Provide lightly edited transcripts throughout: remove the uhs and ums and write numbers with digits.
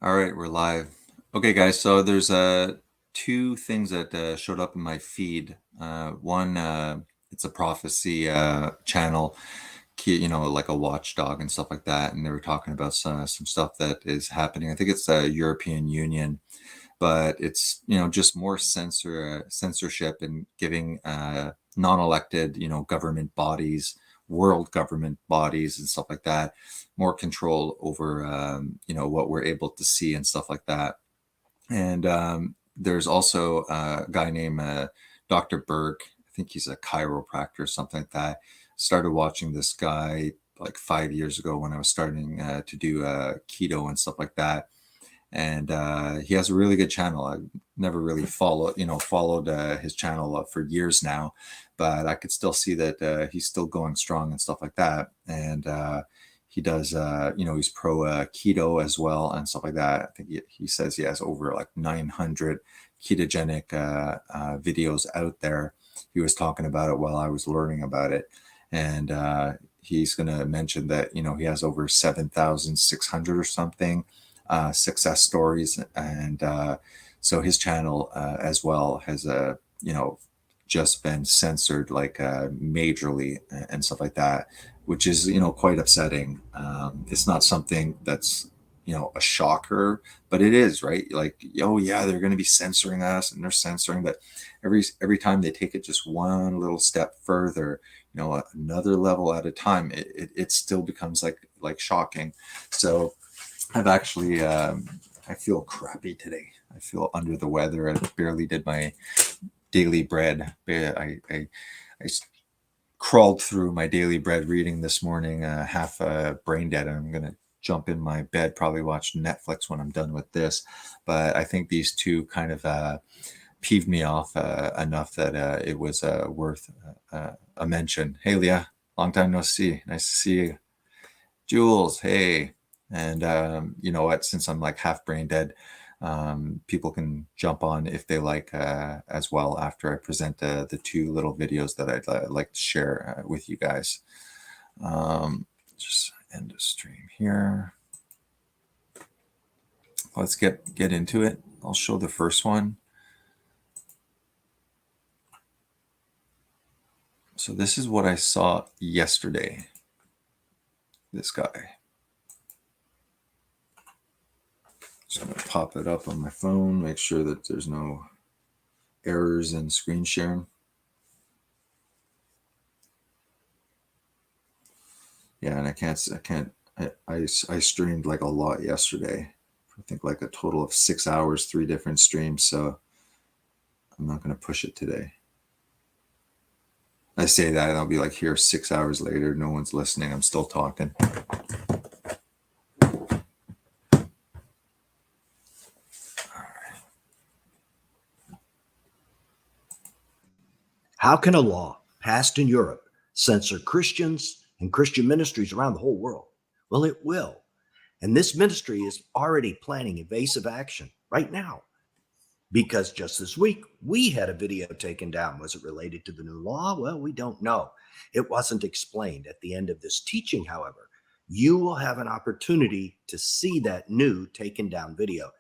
All right, we're live. Okay, guys. So there's two things that showed up in my feed. One, it's a prophecy channel, like a watchdog and stuff like that. And they were talking about some stuff that is happening. I think it's the European Union, but it's just more censorship and giving non-elected government bodies, world government bodies and stuff like that, more control over what we're able to see and stuff like that. And there's also a guy named Dr. Berg. I think he's a chiropractor or something like that. Started watching this guy like 5 years ago when I was starting to do keto and stuff like that. And he has a really good channel. I've never really followed his channel for years now, but I could still see that he's still going strong and stuff like that. And he does, he's pro keto as well and stuff like that. I think he says he has over like 900 ketogenic videos out there. He was talking about it while I was learning about it. And he's going to mention that, he has over 7,600 or something success stories. And so his channel as well has, just been censored like majorly and stuff like that, which is quite upsetting. It's not something that's a shocker, but it is, right? Like, oh yeah, they're going to be censoring us and they're censoring, but every time they take it just one little step further, another level at a time, it still becomes like shocking. So I've actually I feel crappy today. I feel under the weather. I barely did my daily bread. I crawled through my daily bread reading this morning, half brain dead. I'm going to jump in my bed, probably watch Netflix when I'm done with this. But I think these two kind of peeved me off enough that it was worth a mention. Hey, Leah, long time no see. Nice to see you. Jules, hey. And you know what? Since I'm like half brain dead, people can jump on if they like as well after I present the two little videos that I'd like to share with you guys. Just end the stream here. Let's get into it. I'll show the first one. So this is what I saw yesterday. This guy. Just going to pop it up on my phone, make sure that there's no errors in screen sharing. Yeah, and I streamed like a lot yesterday. I think like a total of 6 hours, 3 different streams. So I'm not going to push it today. I say that and I'll be like here 6 hours later. No one's listening. I'm still talking. How can a law passed in Europe censor Christians and Christian ministries around the whole world? Well, it will. And this ministry is already planning evasive action right now. Because just this week, we had a video taken down. Was it related to the new law? Well, we don't know. It wasn't explained. At the end of this teaching, however, you will have an opportunity to see that new taken down video.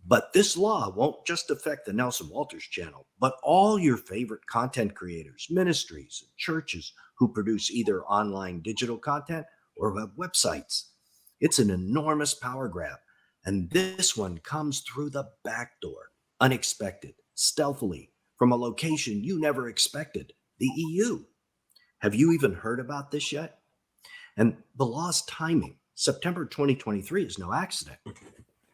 But this law won't just affect the Nelson Walters channel, but all your favorite content creators, ministries, and churches who produce either online digital content or websites. It's an enormous power grab. And this one comes through the back door, unexpected, stealthily, from a location you never expected, the EU. Have you even heard about this yet? And the law's timing, September 2023, is no accident.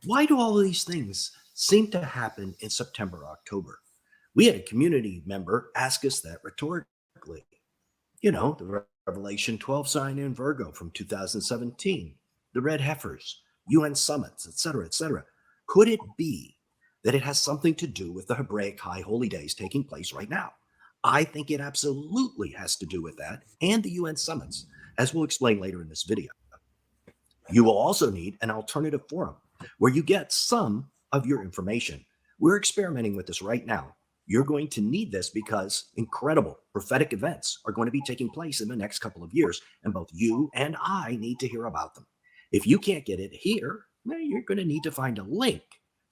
Why do all of these things seem to happen in September, October? We had a community member ask us that rhetorically. The Revelation 12 sign in Virgo from 2017, the red heifers, UN summits, etc., etc. Could it be that it has something to do with the Hebraic high holy days taking place right now? I think it absolutely has to do with that and the UN summits, as we'll explain later in this video. You will also need an alternative forum where you get some of your information. We're experimenting with this right now. You're going to need this because incredible prophetic events are going to be taking place in the next couple of years, and both you and I need to hear about them. If you can't get it here, you're going to need to find a link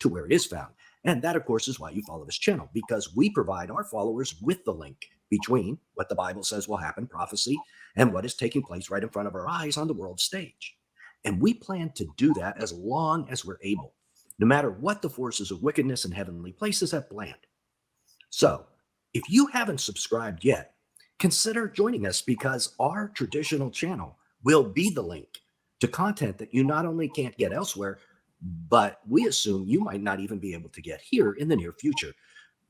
to where it is found. And that, of course, is why you follow this channel, because we provide our followers with the link between what the Bible says will happen, prophecy, and what is taking place right in front of our eyes on the world stage. And we plan to do that as long as we're able, no matter what the forces of wickedness in heavenly places have planned. So, if you haven't subscribed yet, consider joining us, because our traditional channel will be the link to content that you not only can't get elsewhere, but we assume you might not even be able to get here in the near future.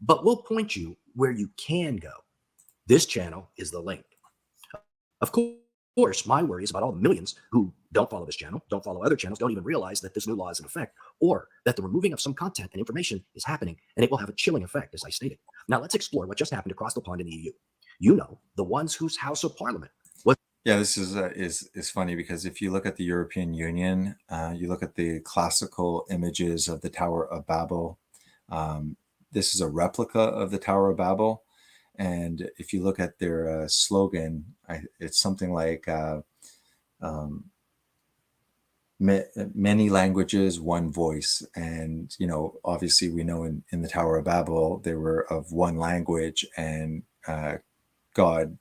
But we'll point you where you can go. This channel is the link. Of course, my worry is about all the millions who don't follow this channel, don't follow other channels, don't even realize that this new law is in effect, or that the removing of some content and information is happening, and it will have a chilling effect, as I stated. Now, let's explore what just happened across the pond in the EU. You know, the ones whose House of Parliament was. Yeah, this is funny because if you look at the European Union, you look at the classical images of the Tower of Babel. This is a replica of the Tower of Babel, and if you look at their slogan, it's something like many languages, one voice. And obviously, we know in the Tower of Babel they were of one language, and God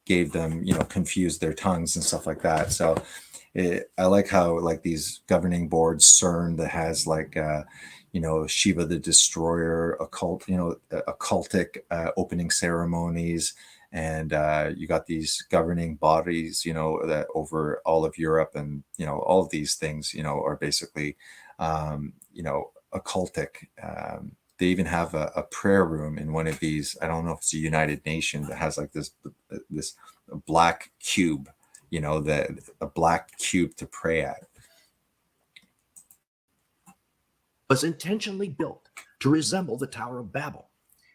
gave them, confused their tongues and stuff like that. So I like how like these governing boards, CERN, that has like, Shiva the Destroyer, occultic opening ceremonies. And you got these governing bodies, that over all of Europe, and, all of these things, are basically, occultic. They even have a prayer room in one of these. I don't know if it's a United Nations that has like this black cube, a black cube to pray at. Was intentionally built to resemble the Tower of Babel,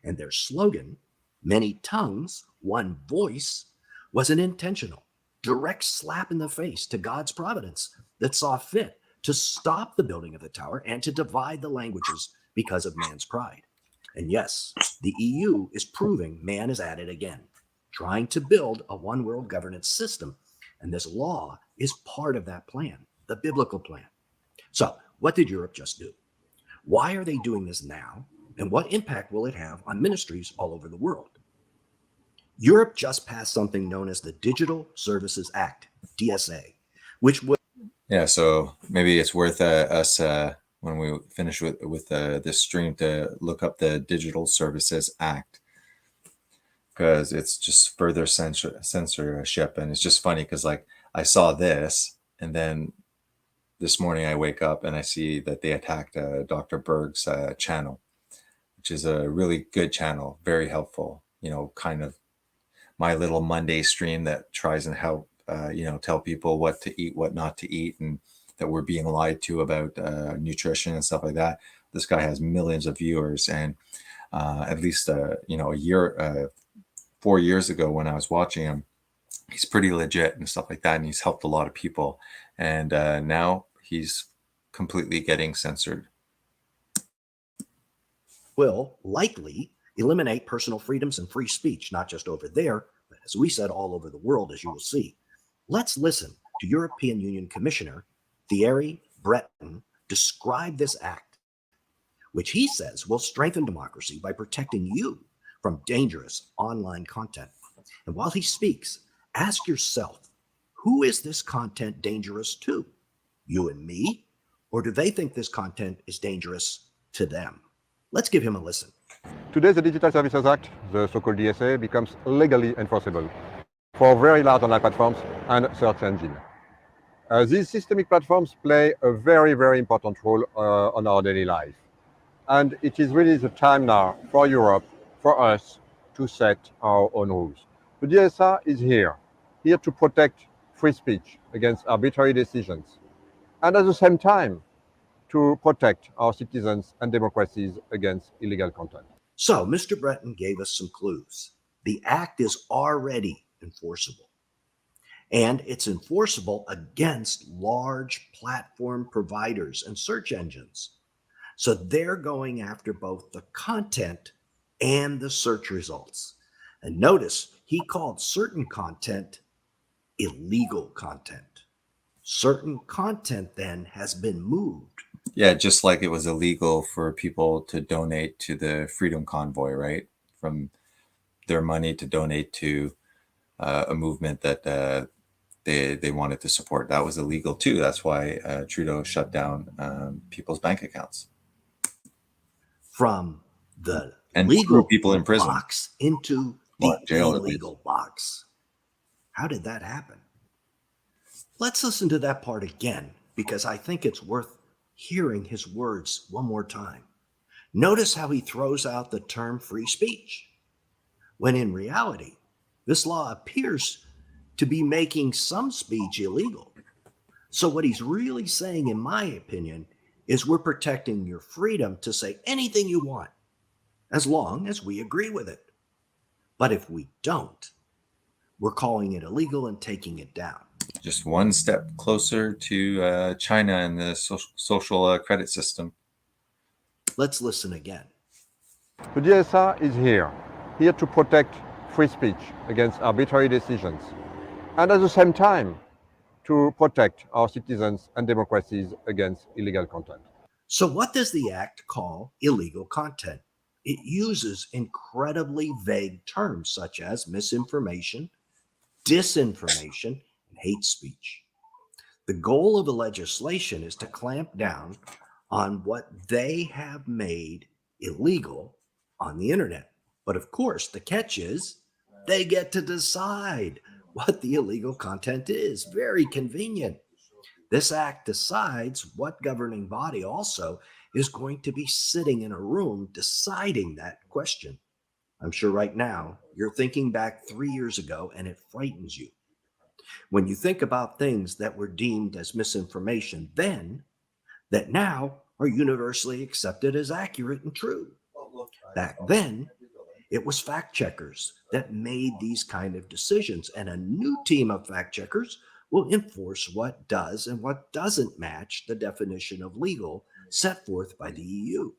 and their slogan, "Many tongues, one voice," was an intentional, direct slap in the face to God's providence that saw fit to stop the building of the tower and to divide the languages because of man's pride. And yes, the EU is proving man is at it again, trying to build a one world governance system. And this law is part of that plan, the biblical plan. So, what did Europe just do? Why are they doing this now? And what impact will it have on ministries all over the world? Europe just passed something known as the Digital Services Act, DSA, which would. Yeah, so maybe it's worth us when we finish with this stream to look up the Digital Services Act, because it's just further censorship. And it's just funny because like I saw this, and then this morning I wake up and I see that they attacked Dr. Berg's channel, which is a really good channel, very helpful, kind of my little Monday stream that tries and help, tell people what to eat, what not to eat, and that we're being lied to about nutrition and stuff like that. This guy has millions of viewers, and at least a year, 4 years ago when I was watching him, he's pretty legit and stuff like that, and he's helped a lot of people. And now he's completely getting censored. Will likely eliminate personal freedoms and free speech, not just over there, but as we said, all over the world, as you will see. Let's listen to European Union Commissioner Thierry Breton describe this act, which he says will strengthen democracy by protecting you from dangerous online content. And while he speaks, ask yourself, who is this content dangerous to? You and me? Or do they think this content is dangerous to them? Let's give him a listen. Today, the Digital Services Act, the so-called DSA, becomes legally enforceable for very large online platforms and search engines. These systemic platforms play a very, very important role on our daily life. And it is really the time now for Europe, for us, to set our own rules. The DSA is here to protect free speech against arbitrary decisions, and at the same time, to protect our citizens and democracies against illegal content. So, Mr. Breton gave us some clues. The act is already enforceable, and it's enforceable against large platform providers and search engines. So they're going after both the content and the search results. And notice he called certain content illegal content. Certain content then has been moved. Yeah, just like it was illegal for people to donate to the Freedom Convoy, right? From their money to donate to a movement that they wanted to support. That was illegal too. That's why Trudeau shut down people's bank accounts From the and legal threw people in prison. box into Well, the in jail, at least. illegal box. How did that happen? Let's listen to that part again, because I think it's worth hearing his words one more time. Notice how he throws out the term free speech, when in reality, this law appears to be making some speech illegal. So what he's really saying, in my opinion, is we're protecting your freedom to say anything you want, as long as we agree with it. But if we don't, we're calling it illegal and taking it down. Just one step closer to China and the social credit system. Let's listen again. The DSA is here to protect free speech against arbitrary decisions, and at the same time, to protect our citizens and democracies against illegal content. So what does the act call illegal content? It uses incredibly vague terms such as misinformation, disinformation, and hate speech. The goal of the legislation is to clamp down on what they have made illegal on the internet. But of course, the catch is they get to decide what the illegal content is. Very convenient. This act decides what governing body also is going to be sitting in a room deciding that question. I'm sure right now you're thinking back 3 years ago and it frightens you. When you think about things that were deemed as misinformation then, that now are universally accepted as accurate and true. Back then, it was fact checkers that made these kind of decisions, and a new team of fact checkers will enforce what does and what doesn't match the definition of legal set forth by the EU.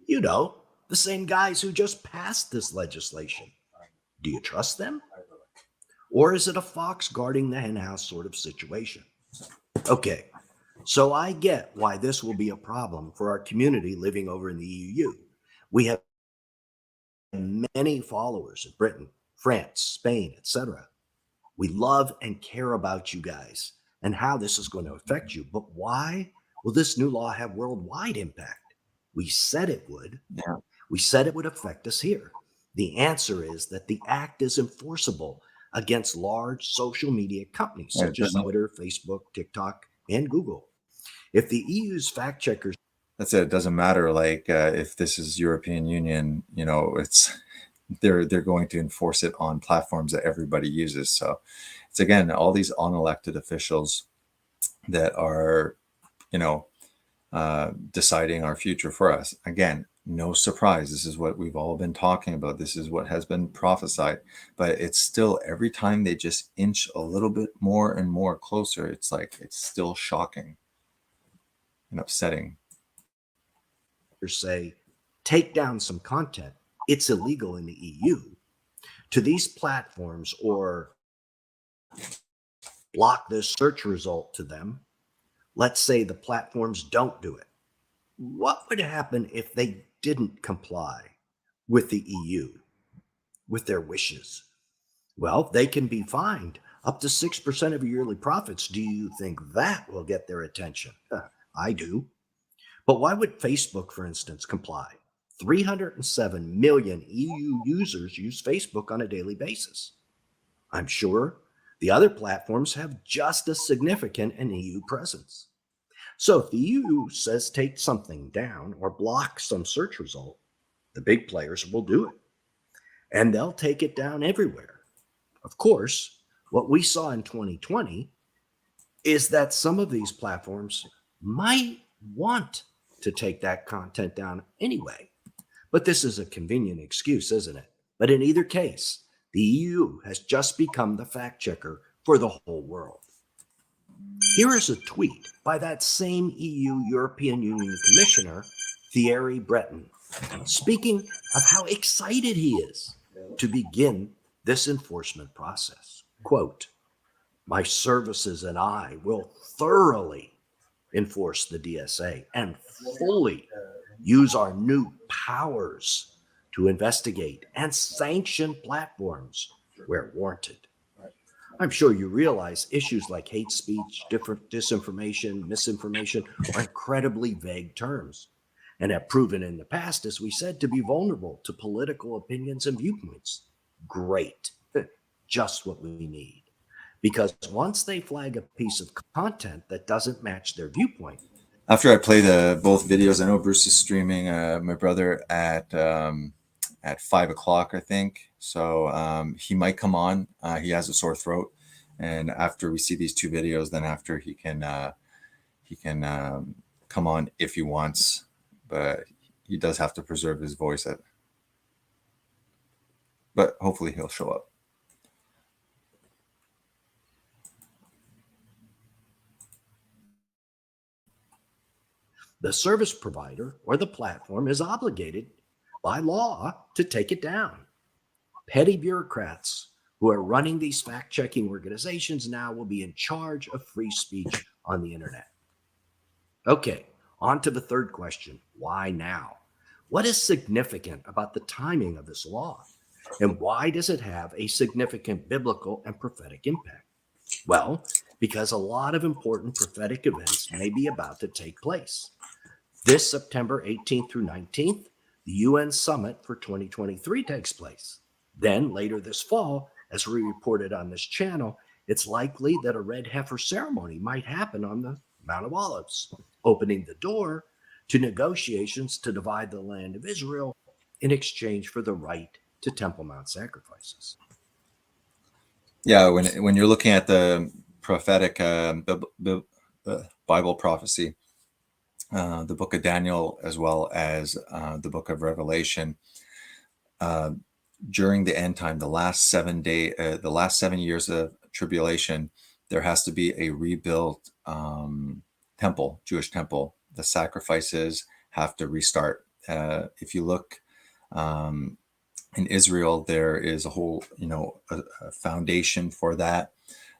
You know, the same guys who just passed this legislation. Do you trust them? Or is it a fox guarding the henhouse sort of situation? Okay, so I get why this will be a problem for our community living over in the EU. We have many followers in Britain, France, Spain, etc. We love and care about you guys and how this is going to affect you. But why will this new law have worldwide impact? We said it would. Yeah. We said it would affect us here. The answer is that the act is enforceable against large social media companies such as Twitter, Facebook, TikTok, and Google. If the EU's fact checkers, that's it. It doesn't matter. Like if this is European Union, you know, they're going to enforce it on platforms that everybody uses. So it's again all these unelected officials that are, you know, deciding our future for us. Again, no surprise. This is what we've all been talking about. This is what has been prophesied. But it's still every time they just inch a little bit more and more closer, it's like it's still shocking and upsetting. say take down some content, it's illegal in the EU, to these platforms or block this search result to them, let's say the platforms don't do it. What would happen if they didn't comply with the EU, with their wishes? Well, they can be fined up to 6% of your yearly profits. Do you think that will get their attention? I do. But why would Facebook, for instance, comply? 307 million EU users use Facebook on a daily basis. I'm sure the other platforms have just as significant an EU presence. So if the EU says take something down or block some search result, the big players will do it. And they'll take it down everywhere. Of course, what we saw in 2020 is that some of these platforms might want to take that content down anyway. But this is a convenient excuse, isn't it? But in either case, the EU has just become the fact checker for the whole world. Here is a tweet by that same EU European Union Commissioner, Thierry Breton, speaking of how excited he is to begin this enforcement process. Quote, My services and I will thoroughly enforce the DSA and fully use our new powers to investigate and sanction platforms where warranted. I'm sure you realize issues like hate speech, disinformation, misinformation are incredibly vague terms and have proven in the past, as we said, to be vulnerable to political opinions and viewpoints. Great. Just what we need. Because once they flag a piece of content that doesn't match their viewpoint. After I play both videos, I know Bruce is streaming my brother at 5 o'clock, I think. So he might come on. He has a sore throat, and after we see these two videos, then after he can come on if he wants, but he does have to preserve his voice. But hopefully he'll show up. The service provider or the platform is obligated by law to take it down. Petty bureaucrats who are running these fact-checking organizations now will be in charge of free speech on the internet. Okay, on to the third question. Why now? What is significant about the timing of this law? And why does it have a significant biblical and prophetic impact? Well, because a lot of important prophetic events may be about to take place. This September 18th through 19th, the UN Summit for 2023 takes place. Then later this fall, as we reported on this channel, it's likely that a red heifer ceremony might happen on the Mount of Olives, opening the door to negotiations to divide the land of Israel in exchange for the right to Temple Mount sacrifices. Yeah, when you're looking at the prophetic Bible prophecy, the book of Daniel as well as the book of Revelation, during the end time, the last 7 years of tribulation, there has to be a rebuilt temple, Jewish temple. The sacrifices have to restart. If you look in Israel, there is a whole, a foundation for that.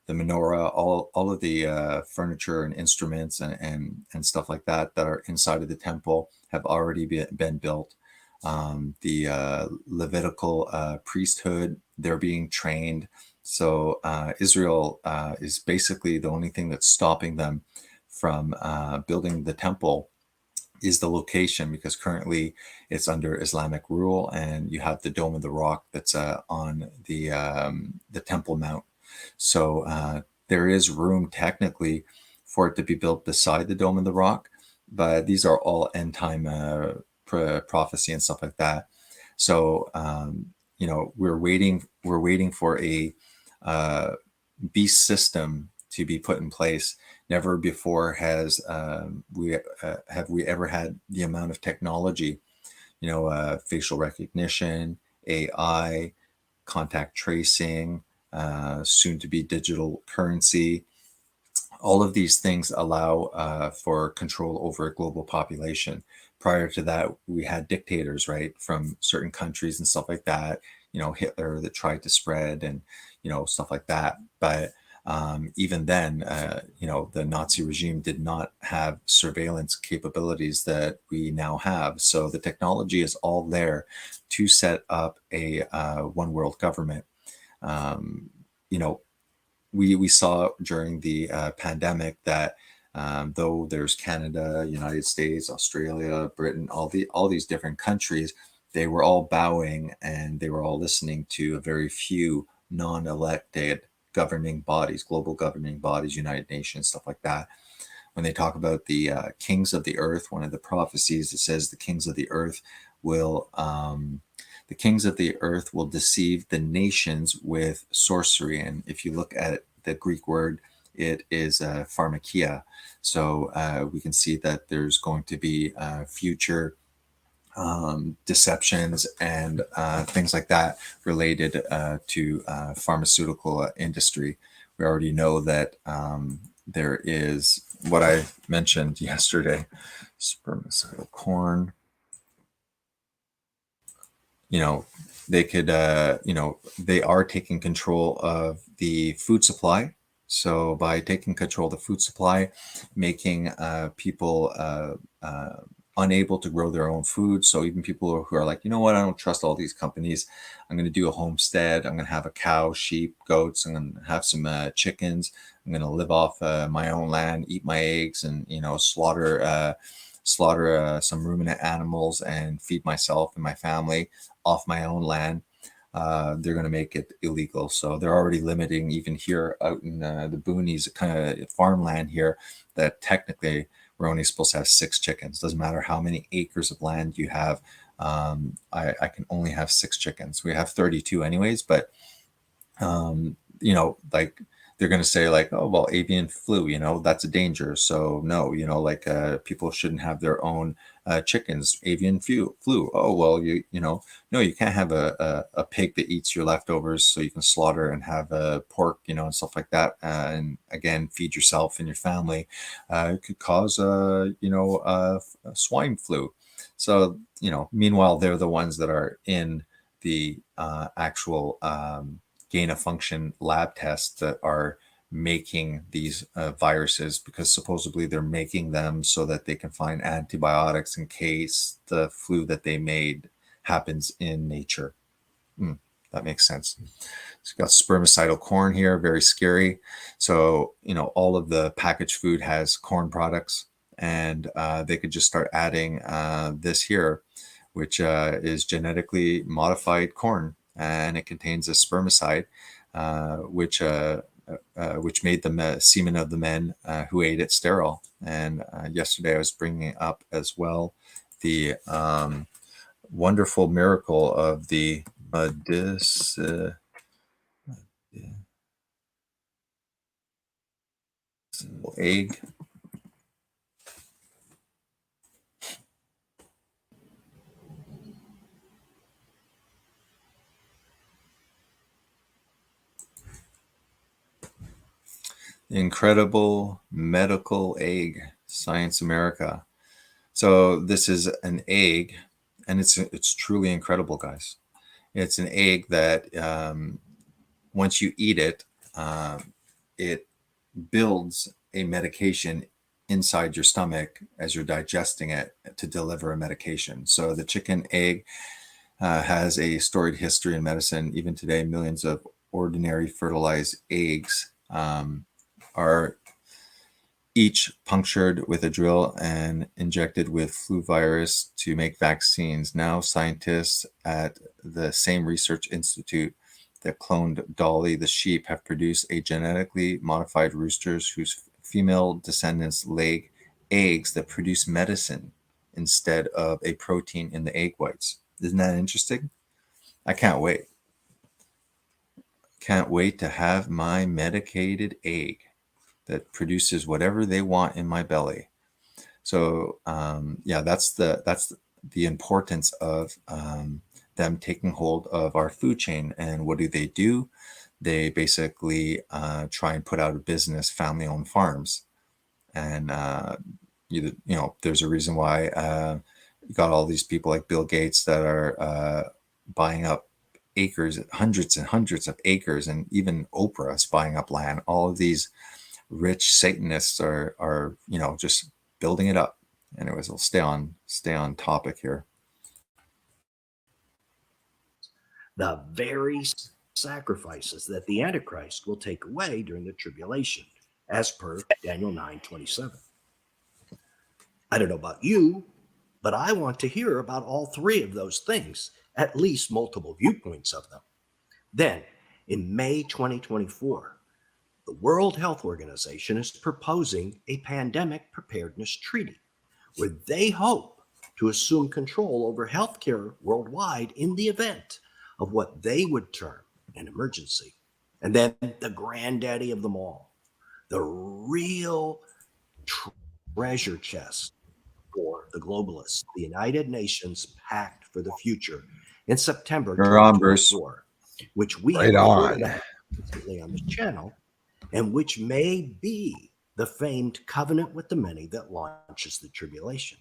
The menorah, all of the furniture and instruments and stuff like that are inside of the temple have already been built. The Levitical priesthood, they're being trained. So Israel is basically the only thing that's stopping them from building the temple is the location, because currently it's under Islamic rule, and you have the Dome of the Rock that's on the Temple Mount. So there is room technically for it to be built beside the Dome of the Rock, but these are all end time prophecy and stuff like that. So we're waiting for a beast system to be put in place. Never before have we ever had the amount of technology, facial recognition, AI, contact tracing, soon to be digital currency. All of these things allow for control over a global population. Prior to that, we had dictators, right, from certain countries and stuff like that. Hitler that tried to spread and stuff like that. But even then, the Nazi regime did not have surveillance capabilities that we now have. So the technology is all there to set up a one world government. We saw during the pandemic that though there's Canada, United States, Australia, Britain, all these different countries, they were all bowing and they were all listening to a very few non-elected governing bodies, global governing bodies, United Nations, stuff like that. When they talk about the kings of the earth, one of the prophecies, it says the kings of the earth will deceive the nations with sorcery. And if you look at the Greek word, it is pharmakia. So we can see that there's going to be future deceptions and things like that related to pharmaceutical industry. We already know that there is what I mentioned yesterday, spermicidal corn. They could, they are taking control of the food supply So by taking control of the food supply, making people unable to grow their own food. So even people who are like, you know what, I don't trust all these companies. I'm going to do a homestead. I'm going to have a cow, sheep, goats. I'm going to have some chickens. I'm going to live off my own land, eat my eggs, and slaughter some ruminant animals and feed myself and my family off my own land. They're going to make it illegal. So they're already limiting, even here out in the boonies, kind of farmland here, that technically we're only supposed to have 6 chickens. Doesn't matter how many acres of land you have. I can only have 6 chickens. We have 32 anyways, but like they're going to say like, oh, well, avian flu, that's a danger. So no, like people shouldn't have their own chickens, avian flu. Oh, well, no, you can't have a pig that eats your leftovers, so you can slaughter and have pork, and stuff like that. And again, feed yourself and your family. It could cause, swine flu. So, meanwhile, they're the ones that are in the actual gain of function lab tests that are making these viruses, because supposedly they're making them so that they can find antibiotics in case the flu that they made happens in nature. That makes sense. So you've got spermicidal corn here, very scary. So, all of the packaged food has corn products, and they could just start adding this here, which is genetically modified corn, and it contains a spermicide, which made the semen of the men who ate it sterile. And yesterday I was bringing up as well the wonderful miracle of the egg. Incredible medical egg, Science America. So this is an egg, and it's truly incredible, guys. It's an egg that once you eat it, it builds a medication inside your stomach as you're digesting it to deliver a medication. So the chicken egg has a storied history in medicine. Even today, millions of ordinary fertilized eggs are each punctured with a drill and injected with flu virus to make vaccines. Now, scientists at the same research institute that cloned Dolly the sheep have produced a genetically modified roosters whose female descendants lay eggs that produce medicine instead of a protein in the egg whites. Isn't that interesting? I can't wait. Can't wait to have my medicated egg that produces whatever they want in my belly. So that's the importance of them taking hold of our food chain. And what do? They basically try and put out of business family-owned farms. And there's a reason why you got all these people like Bill Gates that are buying up acres, hundreds and hundreds of acres, and even Oprah's buying up land. All of these rich Satanists are just building it up. Anyways, we'll stay on topic here. The very sacrifices that the Antichrist will take away during the tribulation, as per Daniel 9:27. I don't know about you, but I want to hear about all 3 of those things, at least multiple viewpoints of them. Then, in May 2024, the World Health Organization is proposing a pandemic preparedness treaty where they hope to assume control over healthcare worldwide in the event of what they would term an emergency. And then the granddaddy of them all, the real treasure chest for the globalists, the United Nations Pact for the Future in September 2024, which we have reported on recently on this channel, and which may be the famed covenant with the many that launches the tribulation.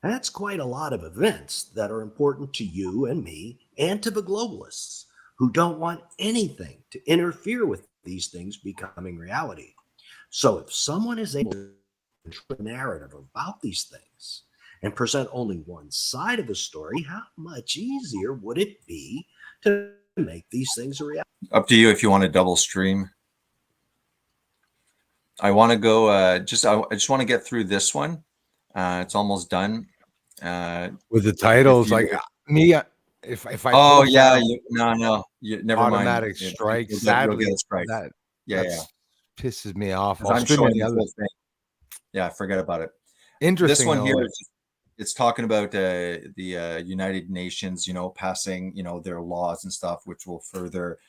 That's quite a lot of events that are important to you and me and to the globalists who don't want anything to interfere with these things becoming reality. So if someone is able to control the narrative about these things and present only one side of the story, how much easier would it be to make these things a reality? Up to you if you want to double stream. I want to go, I just want to get through this one. It's almost done. With the titles, you- like me, if I Oh post yeah, that, never mind. automatic strike. Sadly, You'll get a strike. that Yeah. pisses me off. 'Cause I'll I'm stream showing any the other. whole thing. Yeah, forget about it. Interesting. This one though, here like, is it's talking about the United Nations, passing, their laws and stuff, which will further,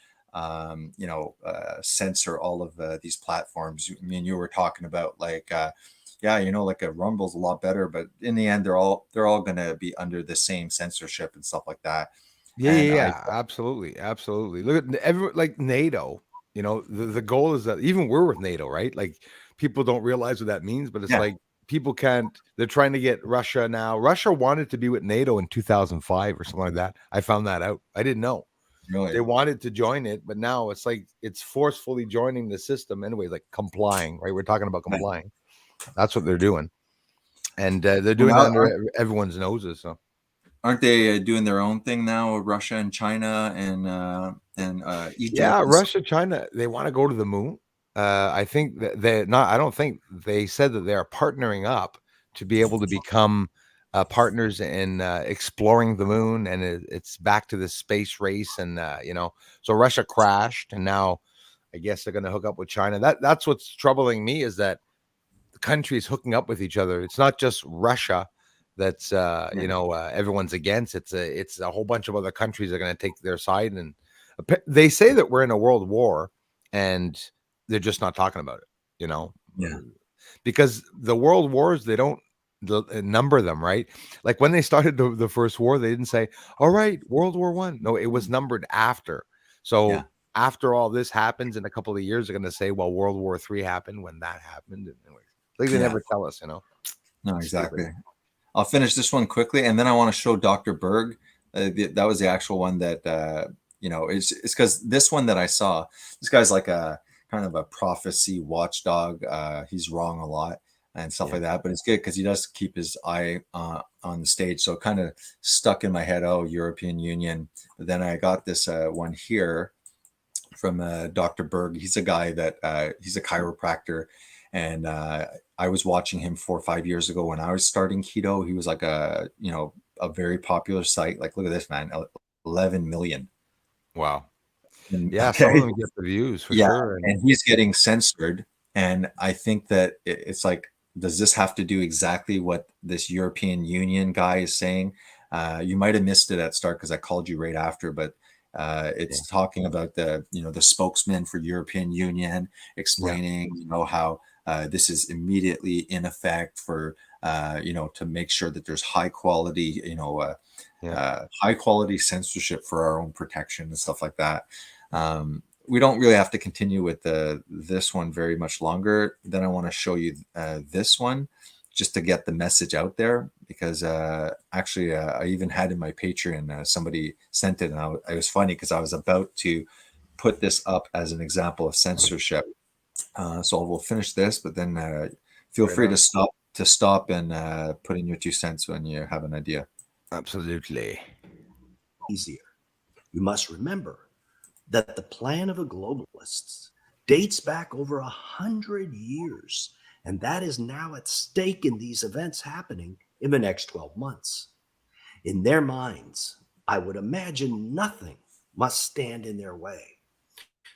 censor all of these platforms. I mean, you were talking about like, like a Rumble's a lot better, but in the end, they're all going to be under the same censorship and stuff like that. yeah, absolutely. Look at like NATO. The goal is that even we're with NATO, right? Like people don't realize what that means, but it's like people can't. They're trying to get Russia now. Russia wanted to be with NATO in 2005 or something like that. I found that out. I didn't know. Really? They wanted to join it, but now it's like it's forcefully joining the system anyway, like complying, right? We're talking about complying. That's what they're doing, and they're doing that under everyone's noses. So, aren't they doing their own thing now? Russia and China and Egypt. Yeah, Russia, China, they want to go to the moon. I think that they're not. I don't think they said that they are partnering up to be able to become partners in exploring the moon, and it's back to the space race. And so Russia crashed, and now I guess they're going to hook up with China. That's what's troubling me is that the countries hooking up with each other. It's not just Russia that's everyone's against. It's a whole bunch of other countries that are going to take their side, and they say that we're in a world war, and they're just not talking about it. Because the world wars, they don't number them, right? Like when they started the first war, they didn't say, all right, World War I. No, it was numbered after. So after all this happens in a couple of years, they're going to say, well, World War III happened when that happened. Like they never tell us, No, exactly. I'll finish this one quickly, and then I want to show Dr. Berg. That was the actual one that, it's because this one that I saw, this guy's like a kind of a prophecy watchdog. He's wrong a lot and stuff like that, but it's good because he does keep his eye on the stage. So it kind of stuck in my head, European Union. But then I got this one here from Dr. Berg. He's a guy that he's a chiropractor. And I was watching him 4 or 5 years ago when I was starting keto. He was like a very popular site. Like, look at this, man, 11 million. Wow. And, some of them get the views for sure. And he's getting censored. And I think that it's like, does this have to do exactly what this European Union guy is saying? You might have missed it at start because I called you right after, but it's talking about the spokesman for European Union explaining, how this is immediately in effect for, to make sure that there's high quality, high quality censorship for our own protection and stuff like that. We don't really have to continue with this one very much longer. Then I want to show you this one just to get the message out there, because actually I even had in my Patreon, somebody sent it, and it was funny because I was about to put this up as an example of censorship. So we'll finish this, but then feel free to stop and put in your 2 cents when you have an idea. Absolutely. Easier. You must remember that the plan of the globalists dates back over 100 years, and that is now at stake in these events happening in the next 12 months. In their minds, I would imagine nothing must stand in their way.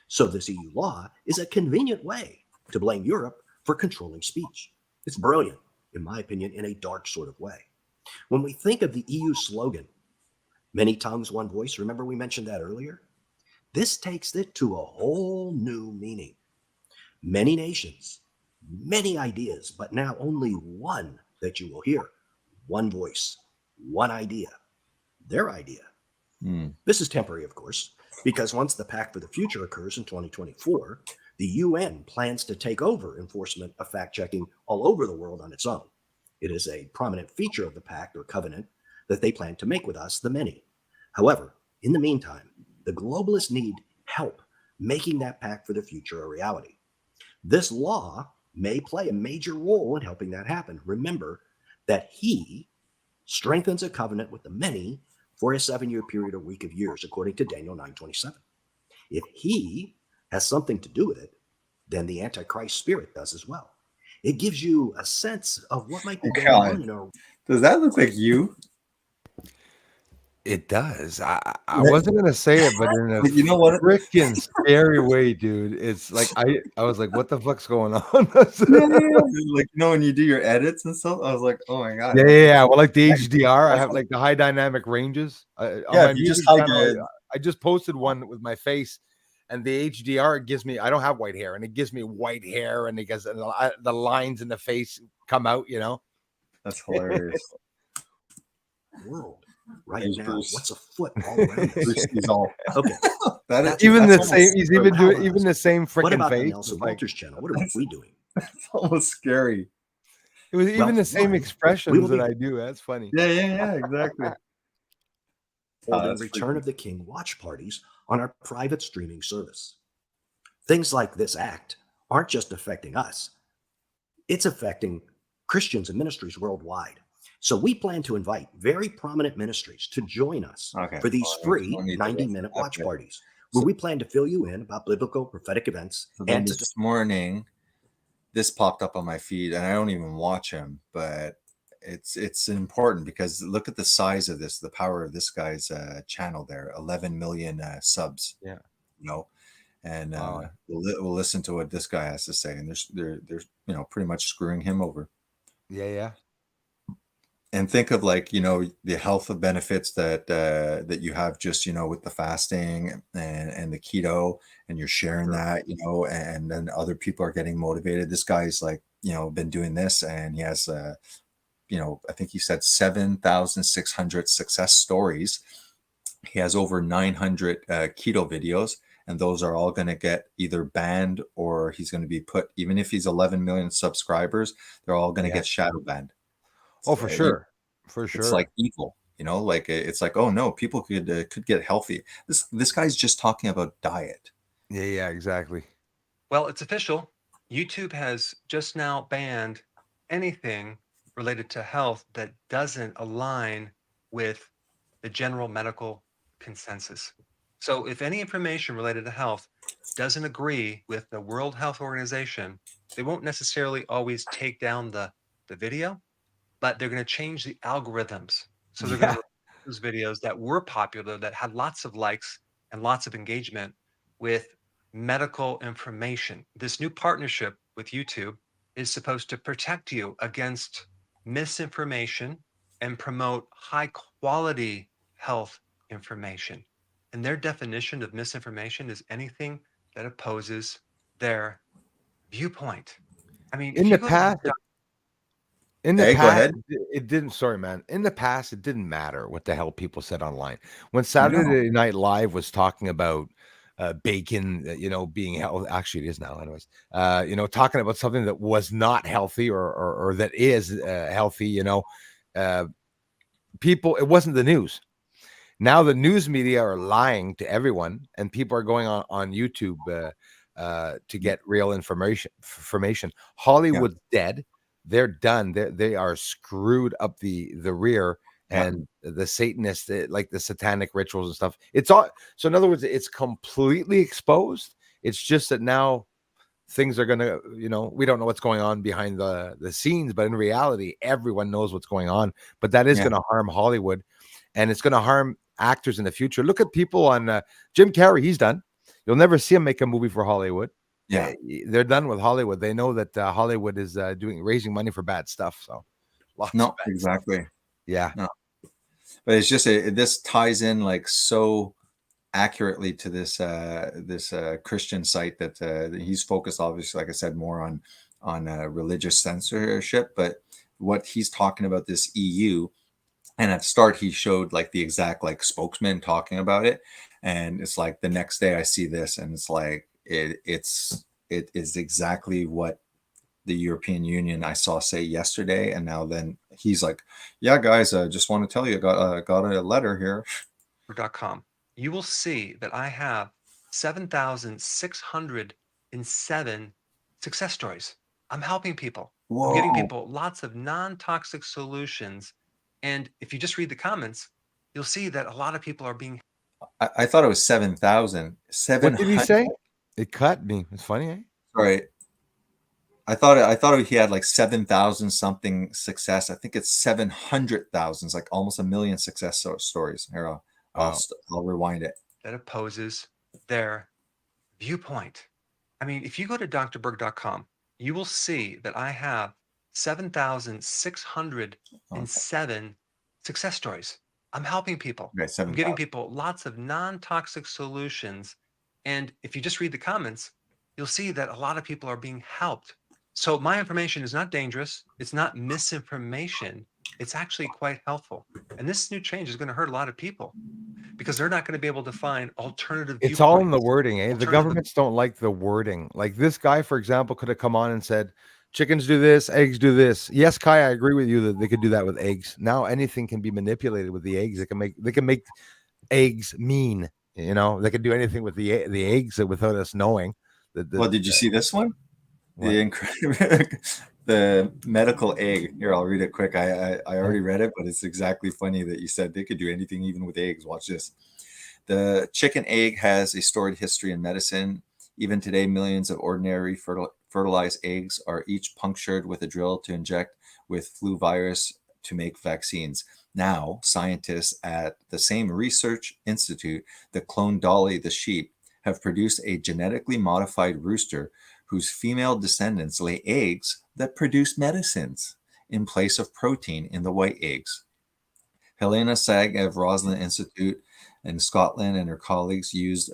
So this EU law is a convenient way to blame Europe for controlling speech. It's brilliant, in my opinion, in a dark sort of way. When we think of the EU slogan, many tongues, one voice, remember we mentioned that earlier? This takes it to a whole new meaning. Many nations, many ideas, but now only one that you will hear. One voice, one idea, their idea. This is temporary, of course, because once the Pact for the Future occurs in 2024, the UN plans to take over enforcement of fact-checking all over the world on its own. It is a prominent feature of the pact or covenant that they plan to make with us, the many. However, in the meantime, the globalists need help making that pact for the future a reality. This law may play a major role in helping that happen. Remember that he strengthens a covenant with the many for a 7-year period or week of years, according to Daniel 9:27. If he has something to do with it, then the Antichrist spirit does as well. It gives you a sense of what might be going God. on in our Does that look like you? It does. I wasn't gonna say it, but in a You know what? freaking scary way, dude. It's like I was like, what the fuck's going on? Like, when you do your edits and stuff, I was like, oh my God. Yeah. Well, like the HDR, I have like the high dynamic ranges. On Yeah, my if you just music hide channel, your- I just posted one with my face, and the HDR gives me. I don't have white hair, and it gives me white hair, and it gets the lines in the face come out. That's hilarious. world right There's now. Bruce. What's afoot all around us? Bruce, he's all Okay. that is That's- Even the that's same. almost He's even powerhouse. doing even the same What freaking about the face. Nelson It's like, Walters channel? What are we doing? almost scary. it was even Well, the same one, we expressions will that be- I do. That's funny. Yeah, exactly. Holding that's Return of the King watch parties on our private streaming service. Things like this act aren't just affecting us, it's affecting Christians and ministries worldwide. So we plan to invite very prominent ministries to join us Okay. for these Well, free don't need to 90-minute listen. watch Okay. parties where we plan to fill you in about biblical prophetic events So then and to this morning, this popped up on my feed, and I don't even watch him, but it's important because look at the size of this, the power of this guy's channel there, 11 million subs. Yeah. And Wow. we'll listen to what this guy has to say, and they're pretty much screwing him over. Yeah. And think of the health of benefits that you have just with the fasting and the keto, and you're sharing that and then other people are getting motivated. This guy's been doing this, and he has I think he said 7,600 success stories. He has over 900 keto videos, and those are all going to get either banned or he's going to be put, even if he's 11 million subscribers, they're all going to get shadow banned. Oh, for sure. It's like evil, it's like, oh no, people could get healthy. This guy's just talking about diet. Yeah, exactly. Well, it's official. YouTube has just now banned anything related to health that doesn't align with the general medical consensus. So if any information related to health doesn't agree with the World Health Organization, they won't necessarily always take down the video, but they're going to change the algorithms. So they're going to those videos that were popular, that had lots of likes and lots of engagement with medical information. This new partnership with YouTube is supposed to protect you against misinformation and promote high quality health information. And their definition of misinformation is anything that opposes their viewpoint. I mean, In if you the go to past, Hey, go ahead. it didn't. Sorry, man. In the past, it didn't matter what the hell people said online. When Saturday Night Live was talking about bacon, being healthy. Actually, it is now, anyways. Talking about something that was not healthy or that is healthy. People, it wasn't the news. Now the news media are lying to everyone, and people are going on YouTube to get real information. Hollywood's dead. They're done. They are screwed up the rear, and the Satanists, like the satanic rituals and stuff. It's all. So in other words, it's completely exposed. It's just that now things are gonna, we don't know what's going on behind the scenes, but in reality, everyone knows what's going on. But that is going to harm Hollywood, and it's going to harm actors in the future. Look at people on Jim Carrey. He's done. You'll never see him make a movie for Hollywood. Yeah, they're done with Hollywood. They know that Hollywood is raising money for bad stuff. So, exactly. Yeah, no. But it's just this ties in like so accurately to this Christian site that he's focused, obviously, like I said, more on religious censorship. But what he's talking about, this EU, and at the start he showed like the exact like spokesman talking about it, and it's like the next day I see this, and it's like it is exactly what the European Union I saw say yesterday. And now then he's like, yeah, guys, I just want to tell you, got a letter here. .com. You will see that I have 7,607 success stories. I'm helping people. I'm Whoa. giving people lots of non-toxic solutions. And if you just read the comments, you'll see that a lot of people are being. I thought it was 7,000. What did he 700. say? It cut me. It's funny, eh? Sorry. I thought he had like 7,000 something success. I think it's 700,000. It's like almost a million success stories. Here, I'll rewind it. That opposes their viewpoint. I mean, if you go to drberg.com, you will see that I have 7,607 success stories. I'm helping people. Okay, I'm giving 7,000. people lots of non-toxic solutions. And if you just read the comments, you'll see that a lot of people are being helped. So my information is not dangerous. It's not misinformation. It's actually quite helpful. And this new change is going to hurt a lot of people because they're not going to be able to find alternative viewpoints. It's all in the wording, eh? The Alternative- governments don't like the wording. Like this guy, for example, could have come on and said, chickens do this, eggs do this. Yes, Kai, I agree with you that they could do that with eggs. Now anything can be manipulated with the eggs. They can make eggs mean. You know, they can do anything with the eggs without us knowing. Well, did you see this one? What? The incredible, the medical egg. Here, I'll read it quick. I already read it, but it's exactly funny that you said they could do anything, even with eggs. Watch this. The chicken egg has a storied history in medicine. Even today, millions of ordinary fertilized eggs are each punctured with a drill to inject with flu virus to make vaccines. Now, scientists at the same research institute that cloned Dolly the sheep have produced a genetically modified rooster whose female descendants lay eggs that produce medicines in place of protein in the white eggs. Helena Sag of Roslin Institute in Scotland and her colleagues used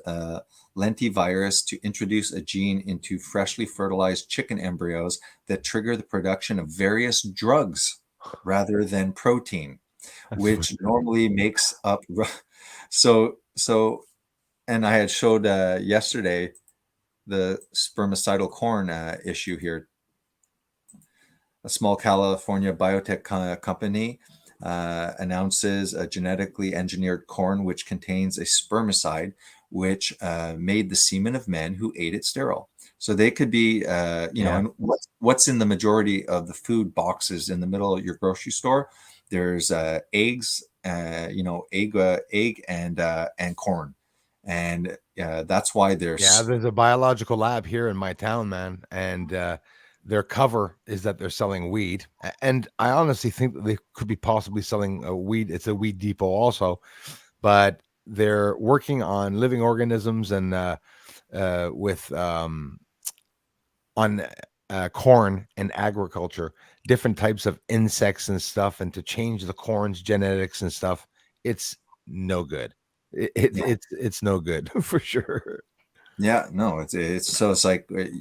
lentivirus to introduce a gene into freshly fertilized chicken embryos that trigger the production of various drugs rather than protein, which normally makes up. So, and I had showed yesterday the spermicidal corn issue here. A small California biotech company announces a genetically engineered corn which contains a spermicide which made the semen of men who ate it sterile. So they could be, you know, and what's in the majority of the food boxes in the middle of your grocery store? There's eggs, you know, egg and corn. And that's why there's a biological lab here in my town, man, and their cover is that they're selling weed, and I honestly think that they could be possibly selling a weed. It's a weed depot also, but they're working on living organisms and with on corn and agriculture, different types of insects and stuff, and to change the corn's genetics and stuff. It's no good. It's no good for sure. Yeah, no, it's so it's like they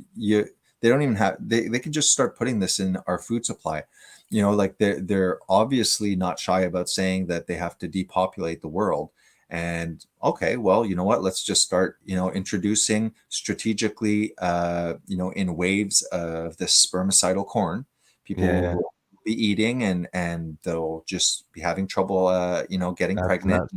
don't even have they can just start putting this in our food supply. You know, like they're obviously not shy about saying that they have to depopulate the world. And okay, well, you know what? Let's just start, you know, introducing strategically, you know, in waves of this spermicidal corn. People will be eating and they'll just be having trouble, you know, getting pregnant.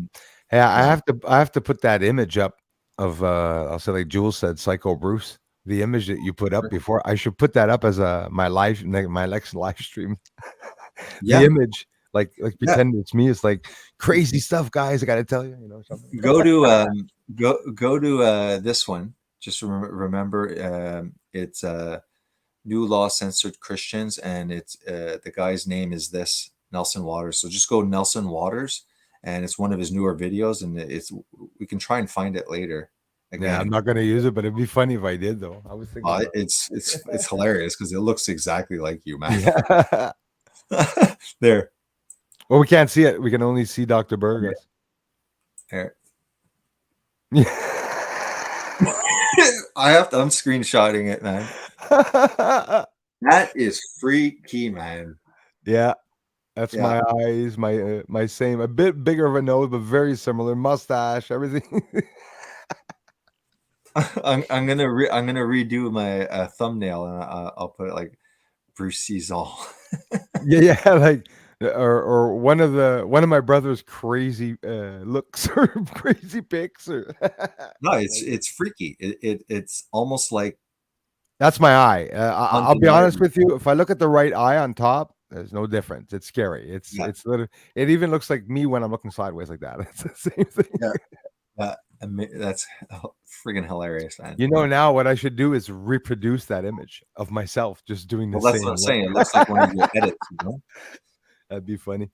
Yeah, I have to put that image up of I'll say, like Jules said, Psycho Bruce. The image that you put up before, I should put that up as my next live stream. The image, like pretend it's me. It's like crazy stuff, guys. I got to tell you, you know, something. Go to this one. Just remember, it's New Law Censored Christians, and it's the guy's name is this Nelson Waters. So just go Nelson Waters, and it's one of his newer videos, and we can try and find it later. Again. Yeah, I'm not going to use it, but it'd be funny if I did, though. I was thinking it's hilarious because it looks exactly like you, man. Yeah. There. Well, we can't see it. We can only see Dr. Burgess. Here. Yeah. I'm screenshotting it, man. That is freaky, man. Yeah. That's my eyes, my same, a bit bigger of a nose, but very similar mustache, everything. I'm gonna redo my thumbnail, and I'll put it like Bruce sees all. yeah, like or one of my brother's crazy looks or crazy pics or No, it's freaky. It's almost like that's my eye. I'll be honest undeniable. with you. If I look at the right eye on top, there's no difference. It's scary. Yeah, It's literally, it even looks like me when I'm looking sideways like that. It's the same thing. yeah. That's friggin' hilarious, man. You know, now what I should do is reproduce that image of myself just doing the Well, that's same what I'm look. saying. It looks like one of your edits. You know? That'd be funny.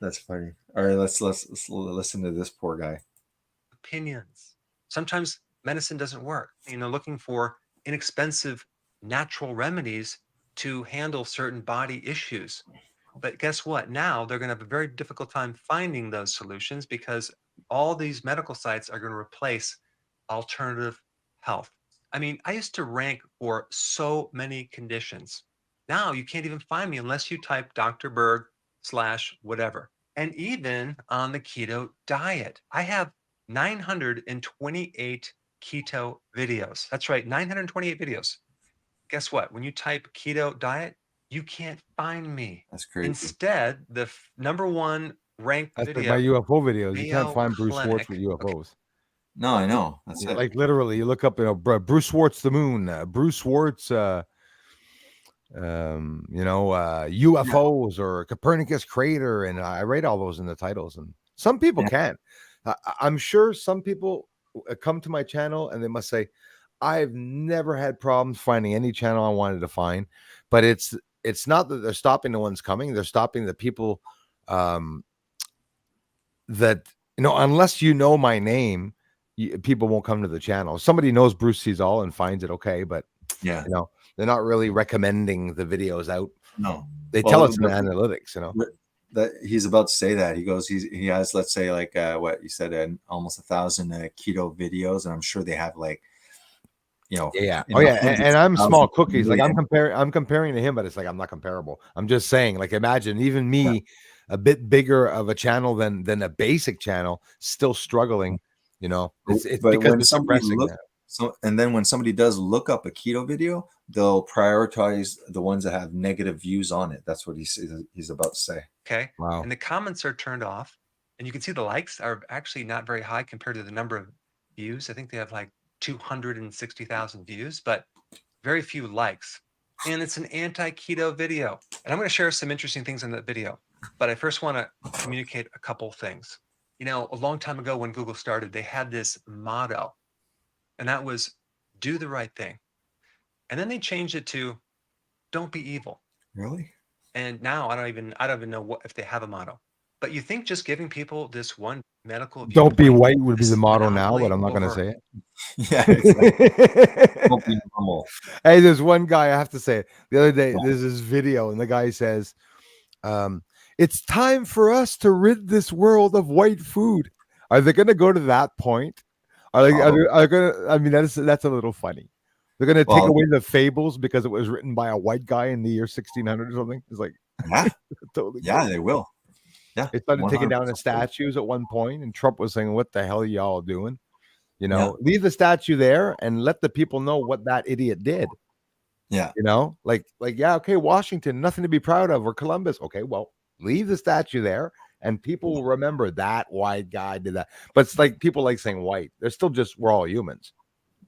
That's funny. All right, let's listen to this poor guy. Opinions. Sometimes medicine doesn't work. Looking for inexpensive natural remedies to handle certain body issues. But guess what? Now they're going to have a very difficult time finding those solutions because all these medical sites are going to replace alternative health. I mean, I used to rank for so many conditions. Now you can't even find me unless you type Dr. Berg / whatever. And even on the keto diet, I have 928 keto videos. That's right, 928 videos. Guess what? When you type keto diet, you can't find me. That's crazy. Instead, the number one ranked That's like video, my UFO videos. You can't Mayo find Bruce Schwartz Clinic. with Okay. UFOs. No, I know. That's Yeah, it. like literally, you look up, Bruce Schwartz the moon, Bruce Schwartz, UFOs or Copernicus crater, and I rate all those in the titles. And some people Yeah. can't. I'm sure some people come to my channel and they must say, I've never had problems finding any channel I wanted to find, but it's not that they're stopping the ones coming; they're stopping the people that unless you know my name, people won't come to the channel. If somebody knows Bruce Sees All and finds it, okay, but Yeah. they're not really recommending the videos out. No. They Well, tell us in the but- analytics, That he's about to say that he has, let's say, like what you said, almost 1,000 keto videos, and I'm sure they have like, Yeah. in Oh the yeah. hundreds And of I'm small thousands, cookies. Like I'm million. comparing to him, but it's like I'm not comparable. I'm just saying, like, imagine even me, a bit bigger of a channel than a basic channel, still struggling. It's But because when we're somebody suppressing look, that. and then when somebody does look up a keto video, they'll prioritize the ones that have negative views on it. That's what he's about to say. Okay. Wow. And the comments are turned off. And you can see the likes are actually not very high compared to the number of views. I think they have like 260,000 views, but very few likes. And it's an anti-keto video. And I'm going to share some interesting things in that video. But I first want to communicate a couple things. A long time ago when Google started, they had this motto, and that was do the right thing. And then they changed it to don't be evil. Really? And now I don't even know if they have a motto. But you think just giving people this one medical Don't be viewpoint, white would be this the motto now, monopoly but I'm not going to over- say it. Yeah. It's like, don't be normal. Hey, there's one guy I have to say it. The other day, Yeah. there's this video, and the guy says, "It's time for us to rid this world of white food." Are they going to go to that point? Are they going to? I mean, that's a little funny. They're going to take Well- away the fables because it was written by a white guy in the year 1600 or something. It's like Yeah, totally. yeah, they will. Yeah, They started taking down the 100%. statues at one point, and Trump was saying, "What the hell are y'all doing?" Yeah. Leave the statue there and let the people know what that idiot did. Yeah, Like, yeah, okay, Washington, nothing to be proud of, or Columbus. Okay, well, leave the statue there, and people will remember that white guy did that. But it's like people like saying white. They're still we're all humans.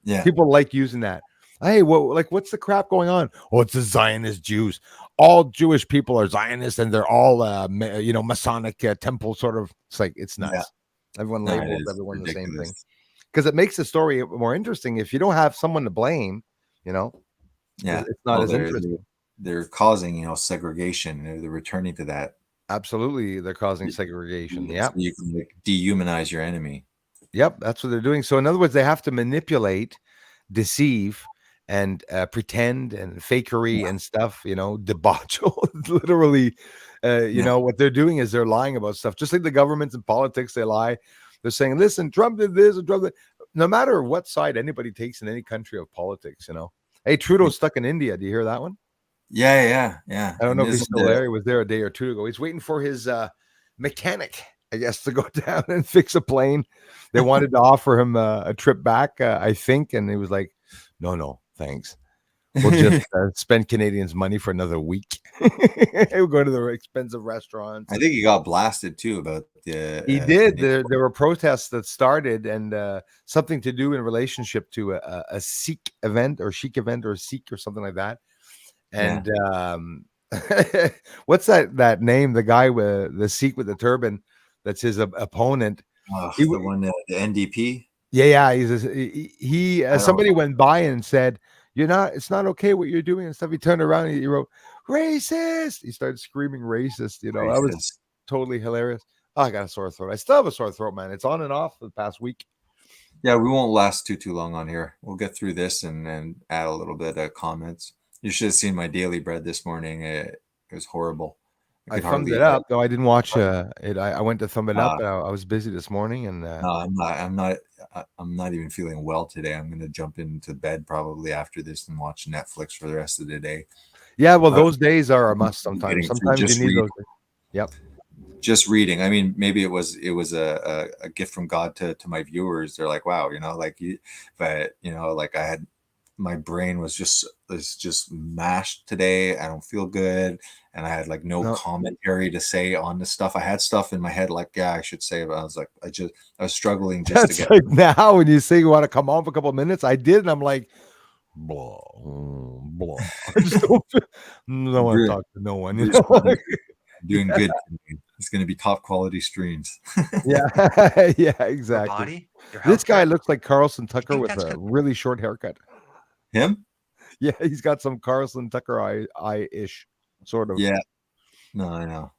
yeah. People like using that. Hey, what's the crap going on? Oh, it's the Zionist Jews. All Jewish people are Zionists, and they're all, Masonic temple sort of. It's like it's nuts. Yeah. Everyone No, it labels is everyone the same thing ridiculous. because it makes the story more interesting. If you don't have someone to blame, Yeah, it's not Well, as interesting. They're causing, segregation. They're returning to that. Absolutely, they're causing segregation. Yeah. So you can dehumanize your enemy. Yep, that's what they're doing. So in other words, they have to manipulate, deceive, and pretend and fakery and stuff, debauch. Literally, what they're doing is they're lying about stuff. Just like the governments and politics, they lie. They're saying, listen, Trump did this and Trump did. No matter what side anybody takes in any country of politics, Hey, Trudeau's stuck in India. Do you hear that one? Yeah. I don't know if he's still there. He was there a day or two ago. He's waiting for his mechanic, I guess, to go down and fix a plane. They wanted to offer him a trip back, I think, and he was like, no, thanks. We'll just spend Canadians' money for another week. We'll go to the expensive restaurants. I think he got blasted too about the. He did. Canadian- There were protests that started, and something to do in relationship to a Sikh event or Sikh event or Sikh or something like that. And what's that name? The guy with the Sikh with the turban, that's his opponent. He the one, the NDP. Yeah, he I don't somebody went by and said, it's not okay what you're doing and stuff. He turned around and he wrote, racist. He started screaming racist, that was Racist. totally hilarious. Oh, I got a sore throat. I still have a sore throat, man. It's on and off for the past week. Yeah, we won't last too long on here. We'll get through this and add a little bit of comments. You should have seen my daily bread this morning. It was horrible. I could thumbed hardly it eat up, though I didn't watch it. I went to thumb it up. Uh, I was busy this morning, and No, I'm not even feeling well today. I'm gonna jump into bed probably after this and watch Netflix for the rest of the day. yeah, well, uh, those days are a must. getting Sometimes through just you need reading. those. Yep. Just reading. I mean, maybe it was a gift from God to my viewers. They're like, wow, like you, but like I had, my brain was just mashed today. I don't feel good, and I had like no commentary to say on the stuff. I had stuff in my head like, yeah, I should say, but I was like, I was struggling just That's to get. like now when you say you want to come on for a couple of minutes, I did, and I'm like, blah, blah. I just don't want to talk to no one. Doing good. It's going to be top quality streams. Yeah, yeah, Your exactly. body, your This guy healthcare. looks like Carlson Tucker think with that's a gonna- really short haircut. Him? Yeah, he's got some Carlson Tucker eye-ish sort of. Yeah. No, I know.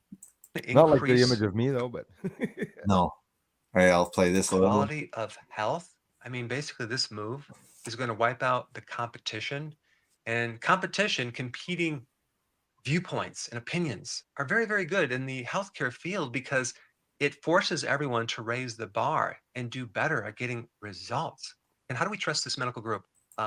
Not like the increase image of me though, but No. All right, I'll play this a little. quality of health. I mean, basically, this move is going to wipe out the competition, and competing viewpoints and opinions are very, very good in the healthcare field because it forces everyone to raise the bar and do better at getting results. And how do we trust this medical group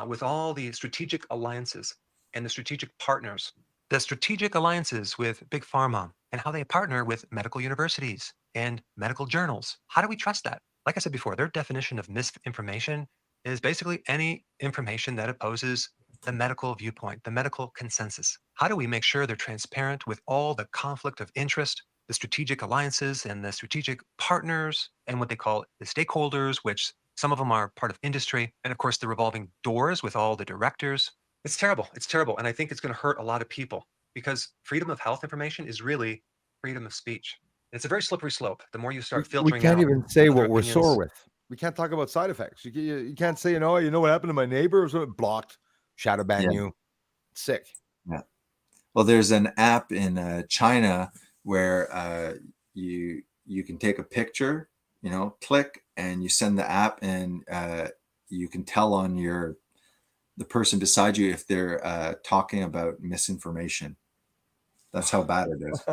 with all the strategic alliances and the strategic partners? The strategic alliances with Big Pharma and how they partner with medical universities and medical journals. How do we trust that? Like I said before, their definition of misinformation is basically any information that opposes the medical viewpoint, the medical consensus. How do we make sure they're transparent with all the conflict of interest, the strategic alliances and the strategic partners, and what they call the stakeholders, which some of them are part of industry, and of course the revolving doors with all the directors? It's terrible. It's terrible. And I think it's going to hurt a lot of people because freedom of health information is really freedom of speech. It's a very slippery slope. The more you start we filtering can't out even say other what we're sore opinions. with. We can't talk about side effects. You can't say, you know what happened to my neighbor or something. Blocked, shadow ban Yeah. you. Sick. Yeah. Well, there's an app in China where you can take a picture, click, and you send the app, and you can tell on the person beside you if they're talking about misinformation. That's how bad it is.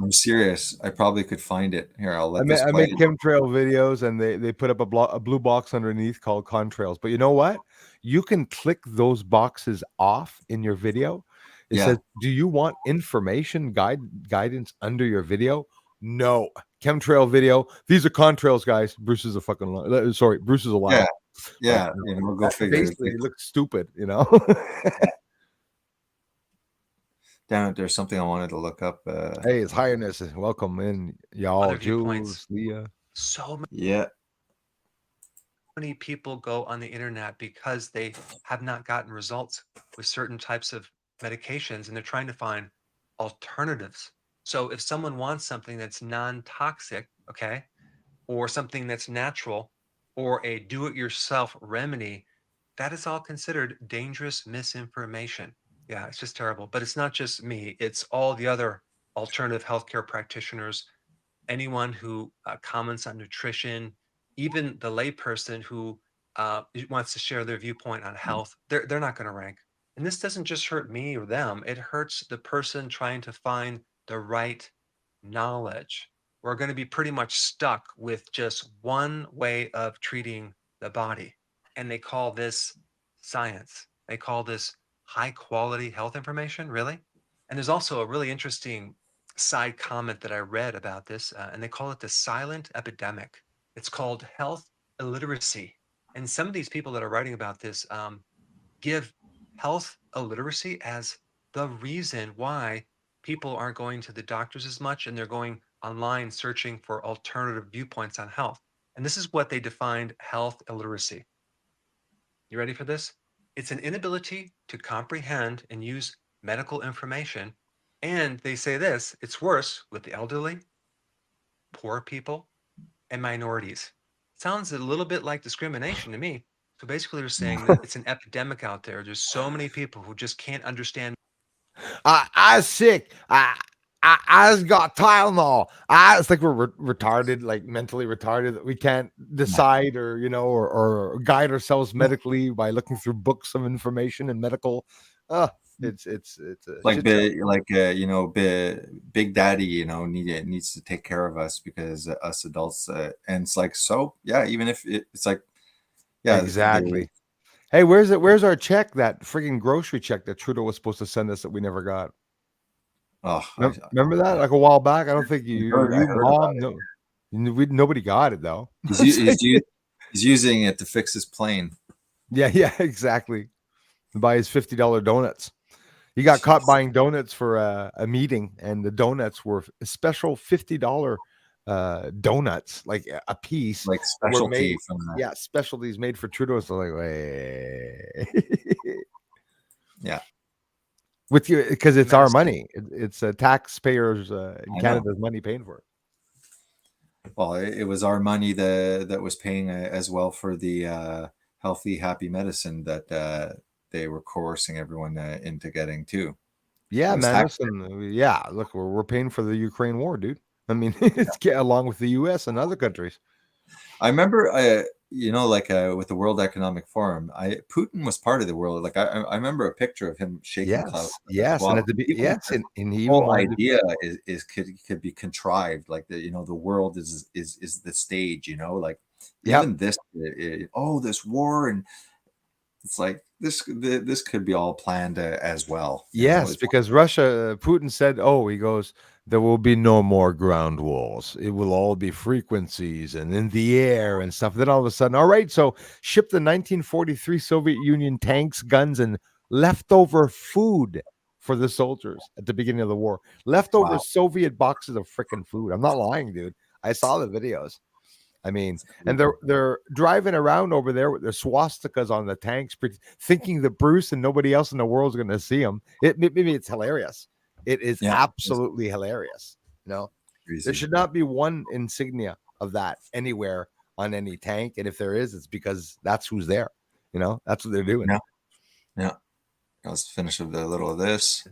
I'm serious. I probably could find it. Here, I'll let this I play. make chemtrail videos, and they put up a blue box underneath called contrails. But you know what? You can click those boxes off in your video. It Yeah. says, "Do you want information guidance under your video?" No. Chemtrail video. These are contrails, guys. Bruce is a fucking sorry. Bruce is a liar. Yeah, But, go figure. Basically, it looks stupid. Damn it, there's something I wanted to look up. Hey, His Highness, welcome in, y'all. Other viewpoints. Jules, Leah. So Yeah. many people go on the internet because they have not gotten results with certain types of medications and they're trying to find alternatives. So if someone wants something that's non-toxic, okay, or something that's natural, or a do-it-yourself remedy, that is all considered dangerous misinformation. Yeah, it's just terrible. But it's not just me, it's all the other alternative healthcare practitioners, anyone who comments on nutrition, even the layperson who wants to share their viewpoint on health. They're not going to rank. And this doesn't just hurt me or them, it hurts the person trying to find the right knowledge. We're going to be pretty much stuck with just one way of treating the body. And they call this science. They call this high quality health information, really? And there's also a really interesting side comment that I read about this, and they call it the silent epidemic. It's called health illiteracy. And some of these people that are writing about this give health illiteracy as the reason why people aren't going to the doctors as much and they're going online searching for alternative viewpoints on health. And this is what they defined health illiteracy. You ready for this? It's an inability to comprehend and use medical information. And they say this, it's worse with the elderly, poor people, and minorities. Sounds a little bit like discrimination to me. So basically, they're saying that it's an epidemic out there. There's so many people who just can't understand. I was sick. I just got Tylenol. It's like we're retarded, like mentally retarded, that we can't decide or, or guide ourselves medically by looking through books of information and medical. It's Like shit show. Big Daddy, needs to take care of us because us adults, and it's like, so yeah, even if it's like, yeah, Exactly. Hey, where's our check? That freaking grocery check that Trudeau was supposed to send us that we never got. Oh, Remember that like a while back? I don't think I heard mom, no, nobody got it though. he's using it to fix his plane. Yeah, exactly. To buy his $50 donuts. He got caught buying donuts for a meeting, and the donuts were special $50 donuts, like a piece, like specialty from that. Yeah, specialties made for Trudeau. So like, wait. Yeah. With you, because it's our money. It's taxpayers in Canada's money paying for it. Well, it was our money that was paying as well for the healthy, happy medicine that they were coercing everyone into getting too. Yeah, man. Listen, yeah, look, we're paying for the Ukraine war, dude. I mean, it's along with the U.S. and other countries. I remember, with the World Economic Forum, Putin was part of the world. Like I remember a picture of him shaking Klaus. Yes, well, and at the and he whole idea is could be contrived. Like the world is the stage. Even this. This war, and it's like this could be all planned as well. Yes, because Putin said, he goes, there will be no more ground walls. It will all be frequencies and in the air and stuff. Then all of a sudden, all right, so ship the 1943 Soviet Union tanks, guns, and leftover food for the soldiers at the beginning of the war. Leftover Soviet boxes of freaking food. I'm not lying, dude. I saw the videos. I mean, and they're driving around over there with their swastikas on the tanks, thinking that Bruce and nobody else in the world is going to see them. Maybe it's hilarious. It is absolutely hilarious. There should not be one insignia of that anywhere on any tank, and if there is, it's because that's who's there. That's what they're doing. Yeah. Let's finish with a little of this.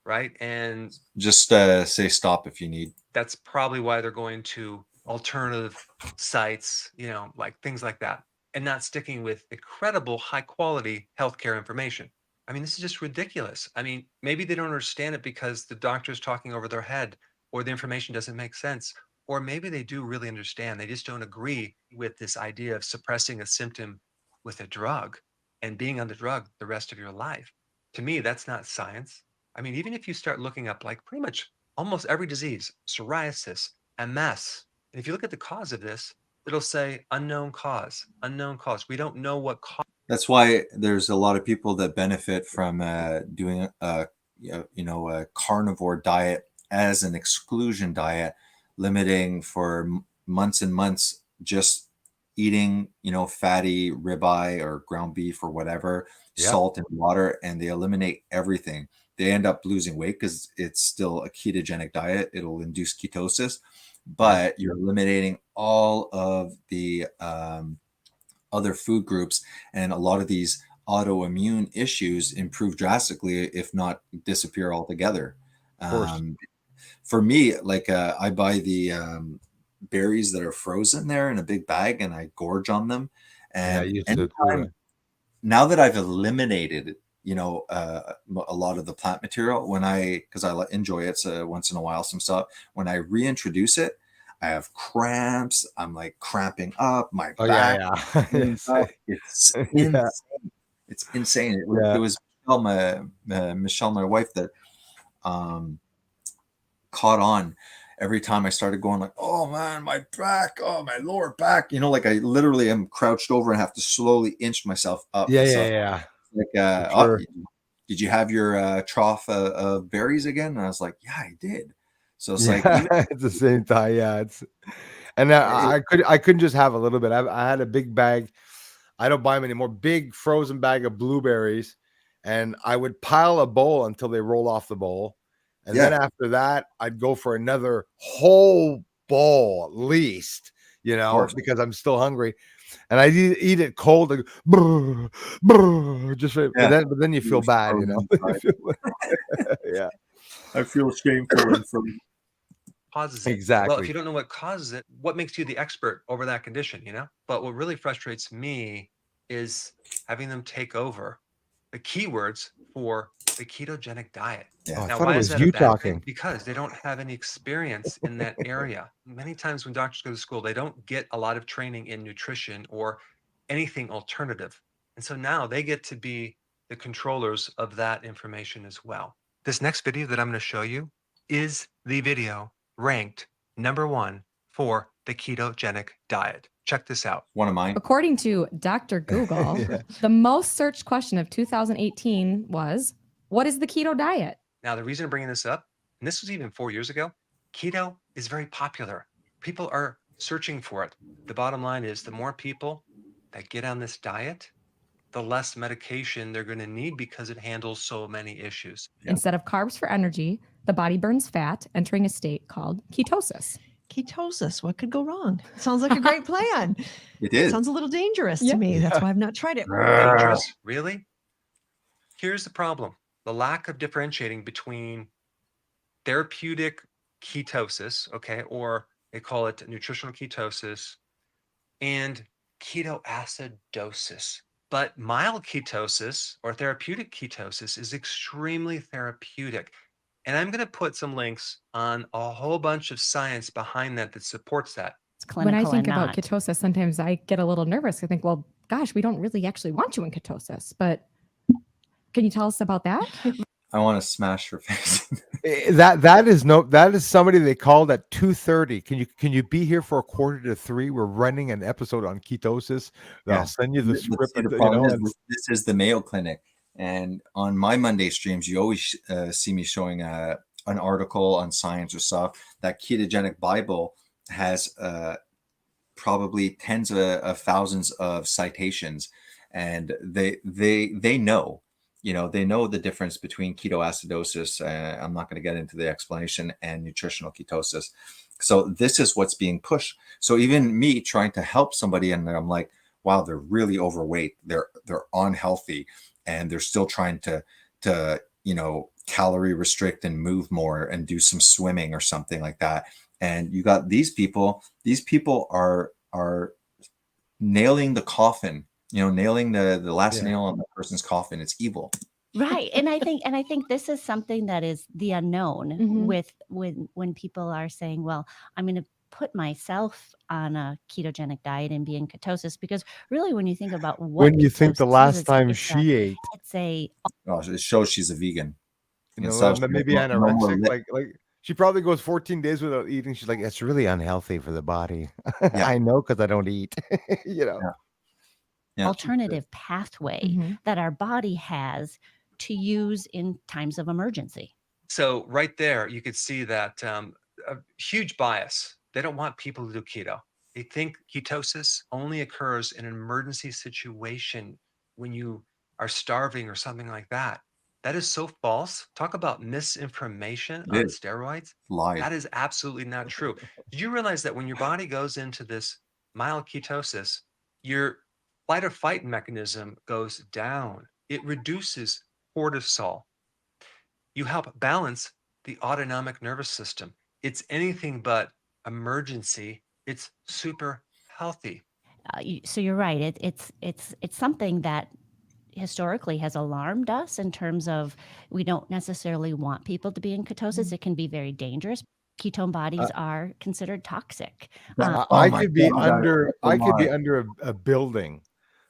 Right, and just say stop if you need. That's probably why they're going to alternative sites, like things like that, and not sticking with incredible high quality healthcare information. I mean, this is just ridiculous. I mean, maybe they don't understand it because the doctor's talking over their head, or the information doesn't make sense, or maybe they do really understand. They just don't agree with this idea of suppressing a symptom with a drug and being on the drug the rest of your life. To me, that's not science. I mean, even if you start looking up like pretty much almost every disease, psoriasis, MS, and if you look at the cause of this, it'll say unknown cause, unknown cause. We don't know what cause. That's why there's a lot of people that benefit from doing a carnivore diet as an exclusion diet, limiting for months and months, just eating, fatty ribeye or ground beef or whatever, salt and water, and they eliminate everything. They end up losing weight because it's still a ketogenic diet. It'll induce ketosis, but you're eliminating all of the other food groups, and a lot of these autoimmune issues improve drastically, if not disappear altogether. For me, like I buy the berries that are frozen there in a big bag, and I gorge on them. And now that I've eliminated, a lot of the plant material, because I enjoy it, so once in a while, some stuff, when I reintroduce it, I have cramps. I'm like cramping up my back. It's insane. It's insane. It was Michelle, my wife, that caught on every time I started going like, oh man, my back, my lower back, like I literally am crouched over and have to slowly inch myself up. Yeah. Like, did you have your trough of berries again? And I was like, yeah, I did. So it's Yeah, like, even, at the same time, yeah. And it, I couldn't just have a little bit. I had a big bag. I don't buy them anymore. Big frozen bag of blueberries, and I would pile a bowl until they roll off the bowl, and then yeah, after that, I'd go for another whole bowl at least, of course. because I'm still hungry, and I eat it cold, and brr, brr, just right- Yeah. but then you feel It's bad, frozen You inside. feel yeah, I feel shameful and from Causes it. Well, if exactly. you don't know what causes it, what makes you the expert over that condition, you know? But what really frustrates me is having them take over the keywords for the ketogenic diet. yeah. Oh, I Now, thought it why is was that a you bad thing? talking. Because they don't have any experience in that area. Many times when doctors go to school, they don't get a lot of training in nutrition or anything alternative. And so now they get to be the controllers of that information as well. This next video that I'm going to show you is the video ranked #1 for the ketogenic diet. Check this out. One of mine. According to Dr. Google, Yeah. the most searched question of 2018 was, what is the keto diet? Now, the reason I'm bringing this up, and this was even 4 years ago, keto is very popular. People are searching for it. The bottom line is the more people that get on this diet, the less medication they're going to need because it handles so many issues. Yeah. Instead of carbs for energy, the body burns fat, entering a state called ketosis. Ketosis. What could go wrong? Sounds like a great plan. It is. Sounds a little dangerous Yeah. to me. That's why I've not tried it. Dangerous? Really? Here's the problem. The lack of differentiating between therapeutic ketosis, okay, or they call it nutritional ketosis, and ketoacidosis. But mild ketosis or therapeutic ketosis is extremely therapeutic. And I'm going to put some links on a whole bunch of science behind that that supports that. It's clinical When I think and about not. ketosis, sometimes I get a little nervous. I think, well, gosh, we don't really actually want you in ketosis. But can you tell us about that? I want to smash her face. That is somebody they called at 2:30. Can you be here for 2:45? We're running an episode on ketosis. Yeah. I'll send you the See, script. the problem is this is the Mayo Clinic, and on my Monday streams, you always see me showing an article on science or stuff. That ketogenic Bible has probably tens of thousands of citations, and they know. They know the difference between ketoacidosis. I'm not going to get into the explanation, and nutritional ketosis. So this is what's being pushed. So even me trying to help somebody, and I'm like, wow, they're really overweight. They're unhealthy, and they're still trying to calorie restrict and move more and do some swimming or something like that. And you got these people. These people are nailing the coffin. Nailing the last nail on the person's coffin. It's evil. Right. And I think this is something that is the unknown Mhm. with when people are saying, well, I'm going to put myself on a ketogenic diet and be in ketosis, because really when you think about what When you think the ketosis is, last time it's she ate, a Oh, it shows she's a vegan. maybe No more anorexic, lip. like she probably goes 14 days without eating. She's like, it's really unhealthy for the body. Yeah. I know, because I don't eat. Yeah. Yeah. alternative pathway Mhm. that our body has to use in times of emergency. So right there, you could see that a huge bias. They don't want people to do keto. They think ketosis only occurs in an emergency situation when you are starving or something like that. That is so false. Talk about misinformation It on is. steroids. Lied. That is absolutely not true. Did you realize that when your body goes into this mild ketosis, your fight or fight mechanism goes down? It reduces cortisol. You help balance the autonomic nervous system. It's anything but emergency. It's super healthy. So you're right. It's something that historically has alarmed us in terms of we don't necessarily want people to be in ketosis. It can be very dangerous. Ketone bodies are considered toxic. Oh I my could be God, under oh I could be my. under a building,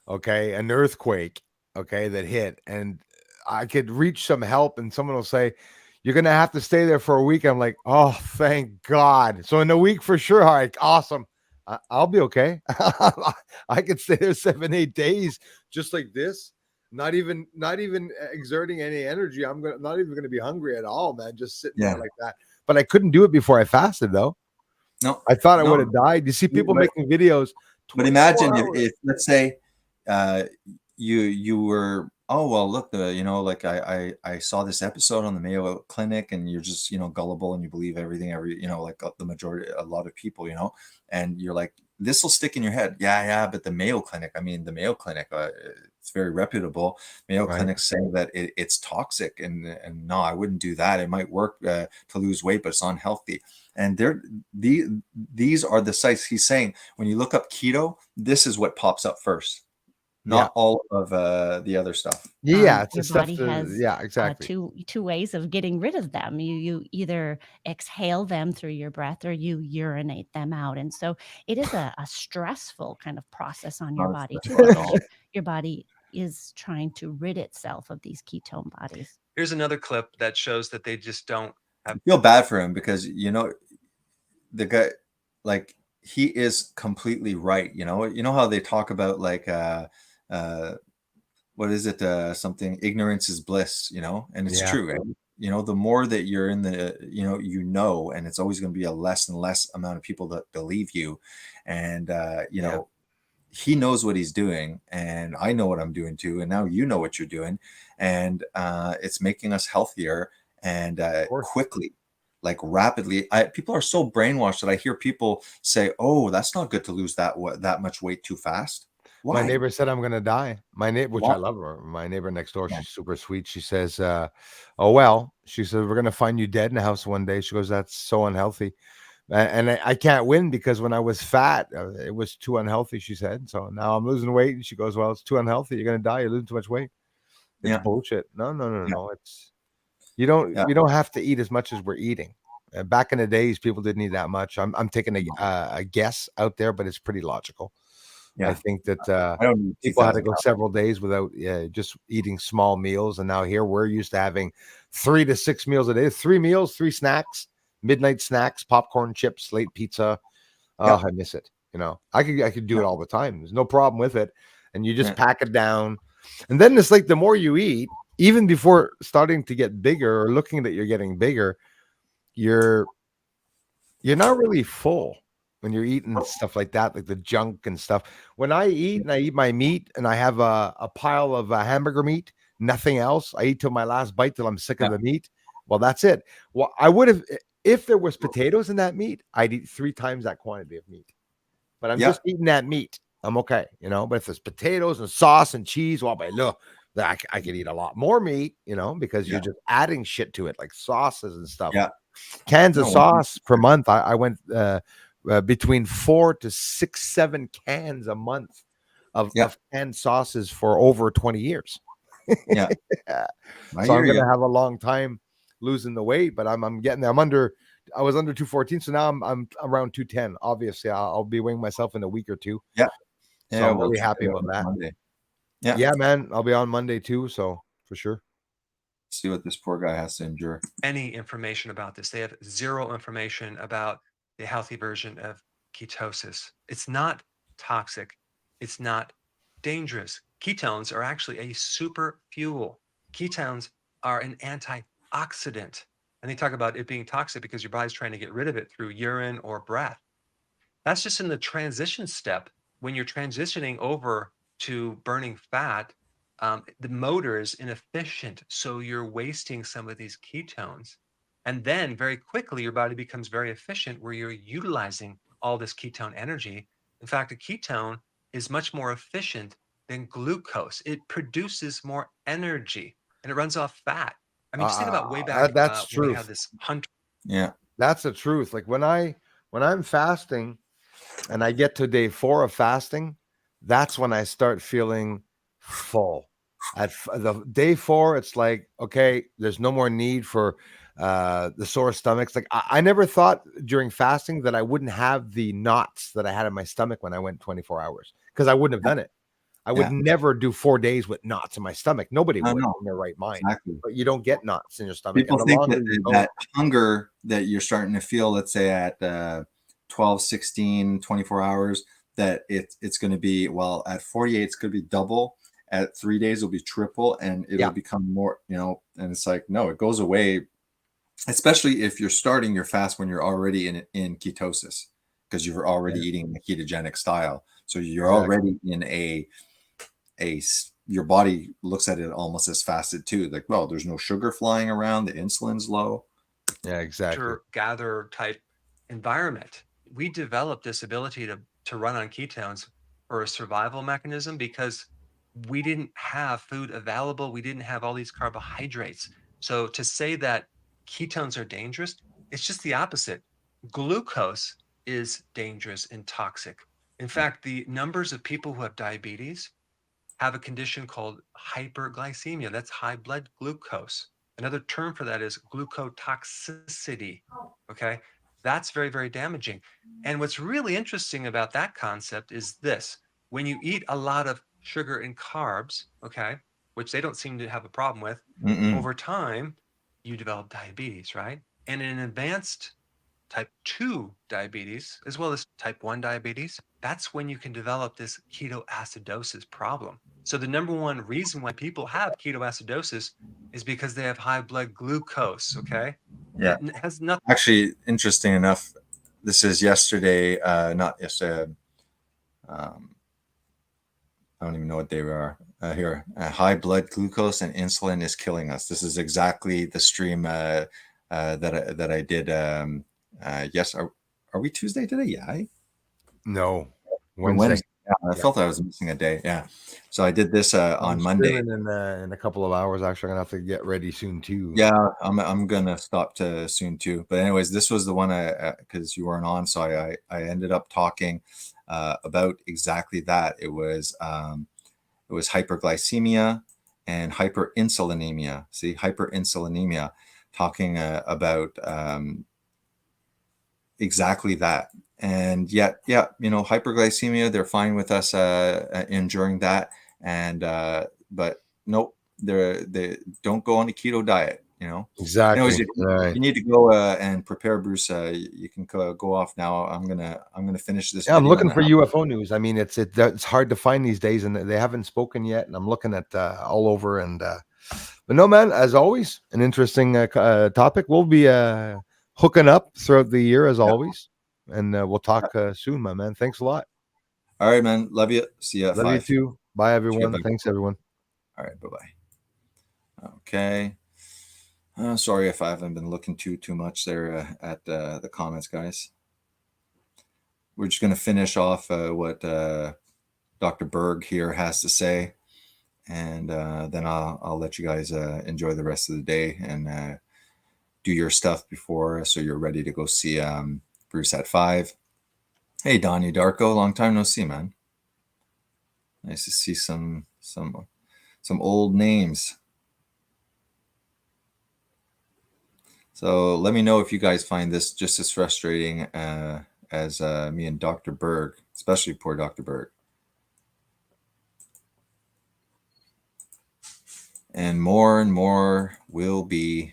okay, an earthquake, okay, that hit, and I could reach some help, and someone will say, you're gonna have to stay there for a week. I'm like, oh, thank God. So in a week for sure. All right, awesome. I'll be okay. I could stay there 7-8 days just like this. not even exerting any energy. Not even gonna be hungry at all, man. Just sitting there like that. But I couldn't do it before I fasted, though. No, I thought I no. would have died. You see people But- making videos. But 24 imagine hours. if let's say you were, oh well, look, like I saw this episode on the Mayo Clinic, and you're just gullible and you believe everything, like the majority, a lot of people, and you're like, this will stick in your head. Yeah, but the Mayo Clinic, it's very reputable. Mayo Right. Clinic's saying that it's toxic, and no, I wouldn't do that. It might work to lose weight, but it's unhealthy. And these are the sites. He's saying when you look up keto, this is what pops up first, not all of the other stuff. Yeah, it's your the stuff. body has Exactly. two ways of getting rid of them. You either exhale them through your breath or you urinate them out, and so it is a stressful kind of process on your Not body too. stressful at Because all. your body is trying to rid itself of these ketone bodies. Here's another clip that shows that they just don't I feel bad for him because the guy, like, he is completely right. You know how they talk about like what is it, something, ignorance is bliss, and it's Yeah. true, right? The more that you're in the and it's always going to be a less and less amount of people that believe you, and he knows what he's doing, and I know what I'm doing too, and now you know what you're doing, and it's making us healthier and course. quickly, like rapidly. People are so brainwashed that I hear people say, "Oh, that's not good to lose that much weight too fast." Why? My neighbor said I'm gonna die. My neighbor, which I Why? love her. My neighbor next door, Yeah. she's super sweet. She says, "Oh well," she said, "we're gonna find you dead in the house one day." She goes, "That's so unhealthy," and I can't win because when I was fat, it was too unhealthy. She said, "So now I'm losing weight," and she goes, "Well, it's too unhealthy. You're gonna die. You're losing too much weight." It's Yeah. bullshit. No. Yeah. It's you don't Yeah. we don't have to eat as much as we're eating. Back in the days, people didn't eat that much. I'm taking a guess out there, but it's pretty logical. Yeah. I think that I don't need people had to 2,000 go calories. several days without just eating small meals, and now here we're used to having 3 to 6 meals a day. 3 meals, 3 snacks, midnight snacks, popcorn, chips, late pizza. Oh, I miss it. I could do it all the time. There's no problem with it, and you just pack it down, and then it's like the more you eat, even before starting to get bigger or looking that you're getting bigger, you're not really full when you're eating stuff like that, like the junk and stuff. When I eat and I eat my meat and I have a pile of hamburger meat, nothing else. I eat till my last bite till I'm sick of the meat. Well, that's it. Well, I would have, if there was potatoes in that meat, I'd eat 3 times that quantity of meat. But I'm just eating that meat. I'm okay, But if there's potatoes and sauce and cheese, well, but look, I could eat a lot more meat, because you're just adding shit to it, like sauces and stuff. Yeah. Cans of sauce per month. I went between 4 to 6, 7 cans a month of canned sauces for over 20 years. Yeah. So I'm going to have a long time losing the weight, but I'm getting there. I was under 214, so now I'm around 210. Obviously, I'll be weighing myself in a week or two. Yeah. So I'm really happy about that. Monday. Yeah, man. I'll be on Monday too, so for sure. See what this poor guy has to endure. any information about this. They have zero information about the healthy version of ketosis. It's not toxic. It's not dangerous. Ketones are actually a super fuel. Ketones are an antioxidant. And they talk about it being toxic because your body's trying to get rid of it through urine or breath. That's just in the transition step. When you're transitioning over to burning fat, the motor is inefficient. So you're wasting some of these ketones. And then very quickly, your body becomes very efficient where you're utilizing all this ketone energy. In fact, a ketone is much more efficient than glucose. It produces more energy and it runs off fat. I mean, just think about way back that's when we true. had this hunter. Yeah. That's the truth. Like when I'm fasting and I get to day 4 of fasting, that's when I start feeling full. At the day 4, it's like, okay, there's no more need for the sore stomachs. Like I never thought during fasting that I wouldn't have the knots that I had in my stomach when I went 24 hours, because I wouldn't have done it. I would never do 4 days with knots in my stomach. Nobody would in their right mind. Exactly. But you don't get knots in your stomach. People And the think longer that, you go- that hunger that you're starting to feel, let's say at 12, 16, 24 hours, that it's going to be, well, at 48, it's going to be double. at 3 days it'll be triple, and it'll Yeah. become more, and it's like, no, it goes away, especially if you're starting your fast when you're already in ketosis, because you're already eating the ketogenic style. So you're already in your body looks at it almost as fasted too. Like, well, there's no sugar flying around, the insulin's low. Yeah, exactly. Gather type environment. We developed this ability to run on ketones for a survival mechanism because we didn't have food available. We didn't have all these carbohydrates. So to say that ketones are dangerous, it's just the opposite. Glucose is dangerous and toxic. In fact, the numbers of people who have diabetes have a condition called hyperglycemia. That's high blood glucose. Another term for that is glucotoxicity. Okay. That's very, very damaging. And what's really interesting about that concept is this: when you eat a lot of sugar and carbs, okay, which they don't seem to have a problem with, over time, you develop diabetes, right? And in advanced type 2 diabetes, as well as type 1 diabetes, that's when you can develop this ketoacidosis problem. So the number one reason why people have ketoacidosis is because they have high blood glucose, okay? Yeah. It has nothing. Actually, interesting enough, this is yesterday, not yesterday. I don't even know what they are here. High blood glucose and insulin is killing us. This is exactly the stream that I did. Yes, are we Tuesday today? Yeah. No, We're Wednesday. Yeah, I felt I was missing a day. Yeah, so I did this on I'm Monday. streaming in a couple of hours. Actually, I'm gonna have to get ready soon too. Yeah, I'm gonna stop soon too. But anyways, this was the one because you weren't on, so I ended up talking about exactly that. It was hyperglycemia and hyperinsulinemia. See, hyperinsulinemia, talking about exactly that. And yet, yeah, hyperglycemia, they're fine with us enduring that. And but nope, they don't go on a keto diet. Exactly. Anyways, Right. you need to go and prepare, Bruce. You can go off now. I'm gonna finish this. Yeah, I'm video looking and for then UFO news. I mean, it's hard to find these days, and they haven't spoken yet. And I'm looking at all over. And but no, man, as always, an interesting topic. We'll be hooking up throughout the year as always, and we'll talk soon, my man. Thanks a lot. All right, man. Love you. See you at Love 5. you too. Bye, everyone. back. Thanks, everyone. All right, bye-bye. Okay. Sorry if I haven't been looking too much there at the comments, guys. We're just going to finish off what Dr. Berg here has to say, and then I'll let you guys enjoy the rest of the day and do your stuff before, so you're ready to go see Bruce at 5. Hey, Donnie Darko, long time no see, man. Nice to see some old names. So let me know if you guys find this just as frustrating as me and Dr. Berg, especially poor Dr. Berg. And more will be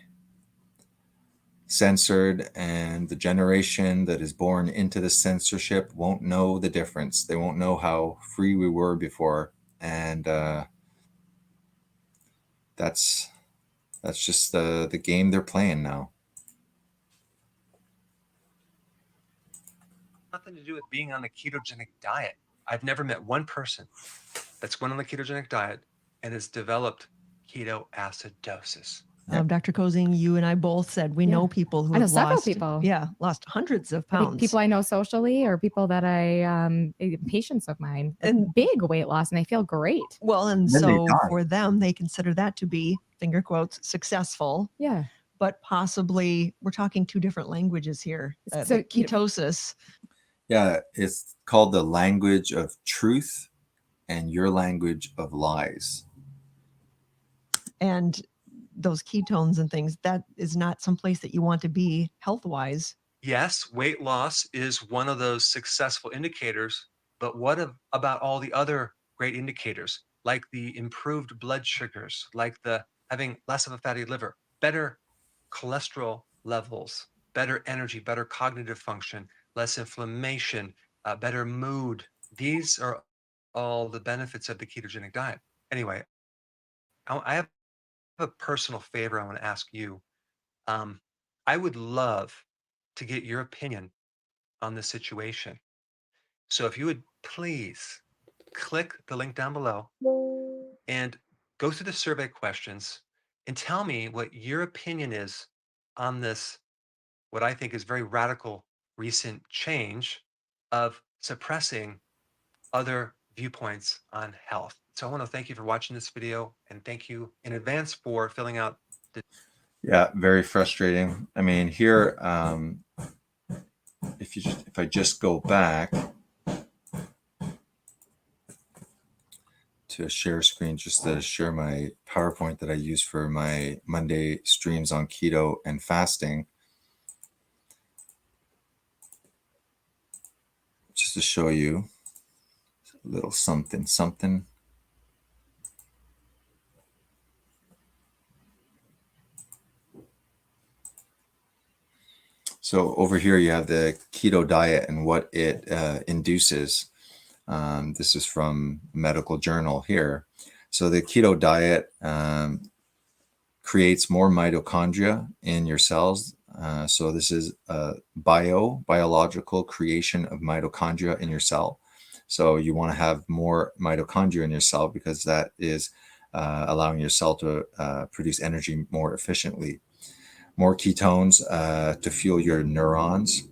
censored, and the generation that is born into the censorship won't know the difference. They won't know how free we were before, and that's just the game they're playing now. Nothing to do with being on the ketogenic diet. I've never met one person that's went on the ketogenic diet and has developed ketoacidosis. Dr. Kozing, you and I both said we know people who I know have several lost people. Yeah, lost hundreds of I think pounds. people I know socially or people that patients of mine, And- and big weight loss, and they feel great. Well, and Then they so die. for them, they consider that to be, finger quotes, successful. Yeah. But possibly we're talking two different languages here. So, The ketosis. Yeah, it's called the language of truth and your language of lies. And those ketones and things, that is not someplace that you want to be health-wise. Yes, weight loss is one of those successful indicators, but what about all the other great indicators, like the improved blood sugars, like the having less of a fatty liver, better cholesterol levels, better energy, better cognitive function, less inflammation, better mood? These are all the benefits of the ketogenic diet. Anyway, I have a personal favor I want to ask you. I would love to get your opinion on the situation. So if you would please click the link down below and go through the survey questions and tell me what your opinion is on this, what I think is very radical recent change of suppressing other viewpoints on health. So I want to thank you for watching this video and thank you in advance for filling out the Yeah, very frustrating. I mean, here, if I just go back to a share screen, just to share my PowerPoint that I use for my Monday streams on keto and fasting, just to show you a little something. So over here you have the keto diet and what it induces. This is from Medical Journal here. So the keto diet creates more mitochondria in your cells. So this is a biological creation of mitochondria in your cell. So you want to have more mitochondria in your cell because that is allowing your cell to produce energy more efficiently. More ketones to fuel your neurons.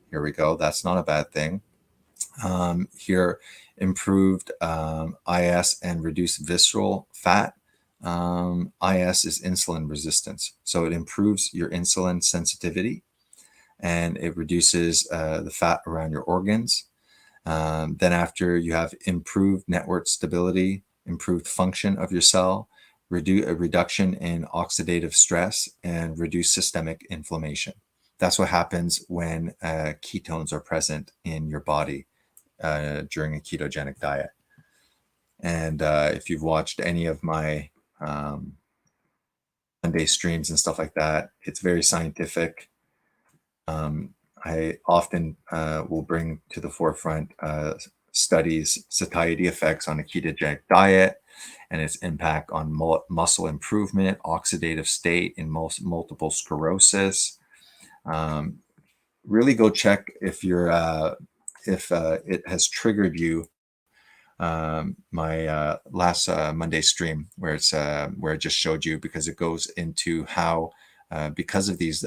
Here we go. That's not a bad thing. Here, improved IS and reduced visceral fat. IS is insulin resistance. So it improves your insulin sensitivity and it reduces the fat around your organs. Then after, you have improved network stability, improved function of your cell, a reduction in oxidative stress, and reduce systemic inflammation. That's what happens when ketones are present in your body during a ketogenic diet. And if you've watched any of my Monday streams and stuff like that, it's very scientific. I often will bring to the forefront studies, satiety effects on a ketogenic diet and its impact on muscle improvement, oxidative state in multiple sclerosis. Really go check if you're if it has triggered you. My last Monday stream where it's where I just showed you, because it goes into how because of these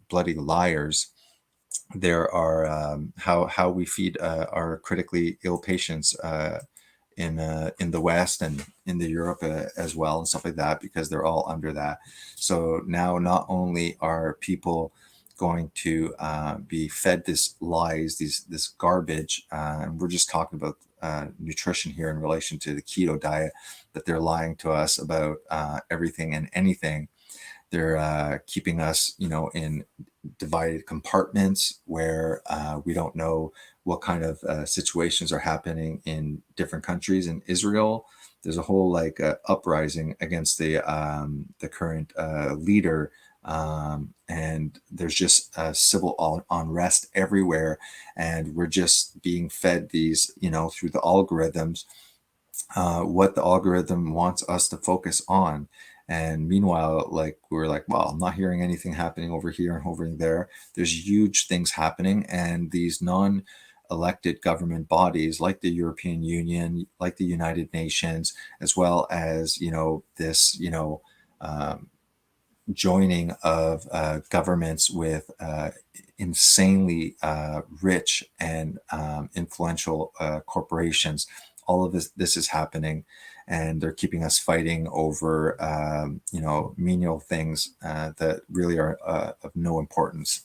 bloody liars, there are how we feed our critically ill patients in the West and in the Europe as well and stuff like that, because they're all under that. So now not only are people going to be fed this lies, this garbage, and we're just talking about nutrition here in relation to the keto diet, that they're lying to us about everything and anything. They're keeping us, in divided compartments where we don't know what kind of situations are happening in different countries. In Israel, there's a whole uprising against the current leader, and there's just civil unrest everywhere, and we're just being fed these, through the algorithms, what the algorithm wants us to focus on. And meanwhile, we're like, well, I'm not hearing anything happening over here and over there. There's huge things happening, and these non-elected government bodies like the European Union, like the United Nations, as well as this joining of governments with insanely rich and influential corporations. All of this is happening, and they're keeping us fighting over menial things that really are of no importance.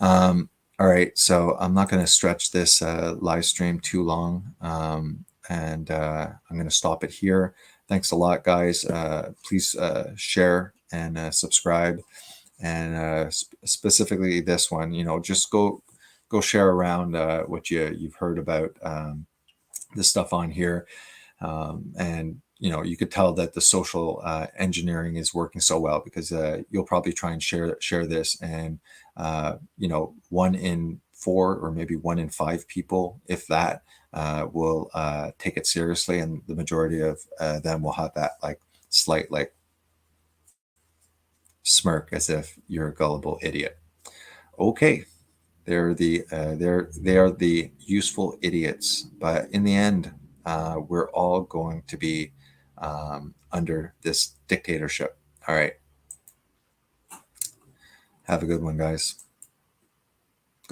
All right, so I'm not going to stretch this live stream too long, and I'm going to stop it here. Thanks a lot, guys. Please share and subscribe, and specifically this one, just go share around what you've heard about this stuff on here, and you could tell that the social engineering is working so well, because you'll probably try and share this, and 1 in 4 or maybe 1 in 5 people, if that, will take it seriously, and the majority of them will have that like slight like smirk as if you're a gullible idiot. Okay, they are the useful idiots, but in the end, we're all going to be under this dictatorship. All right, have a good one, guys.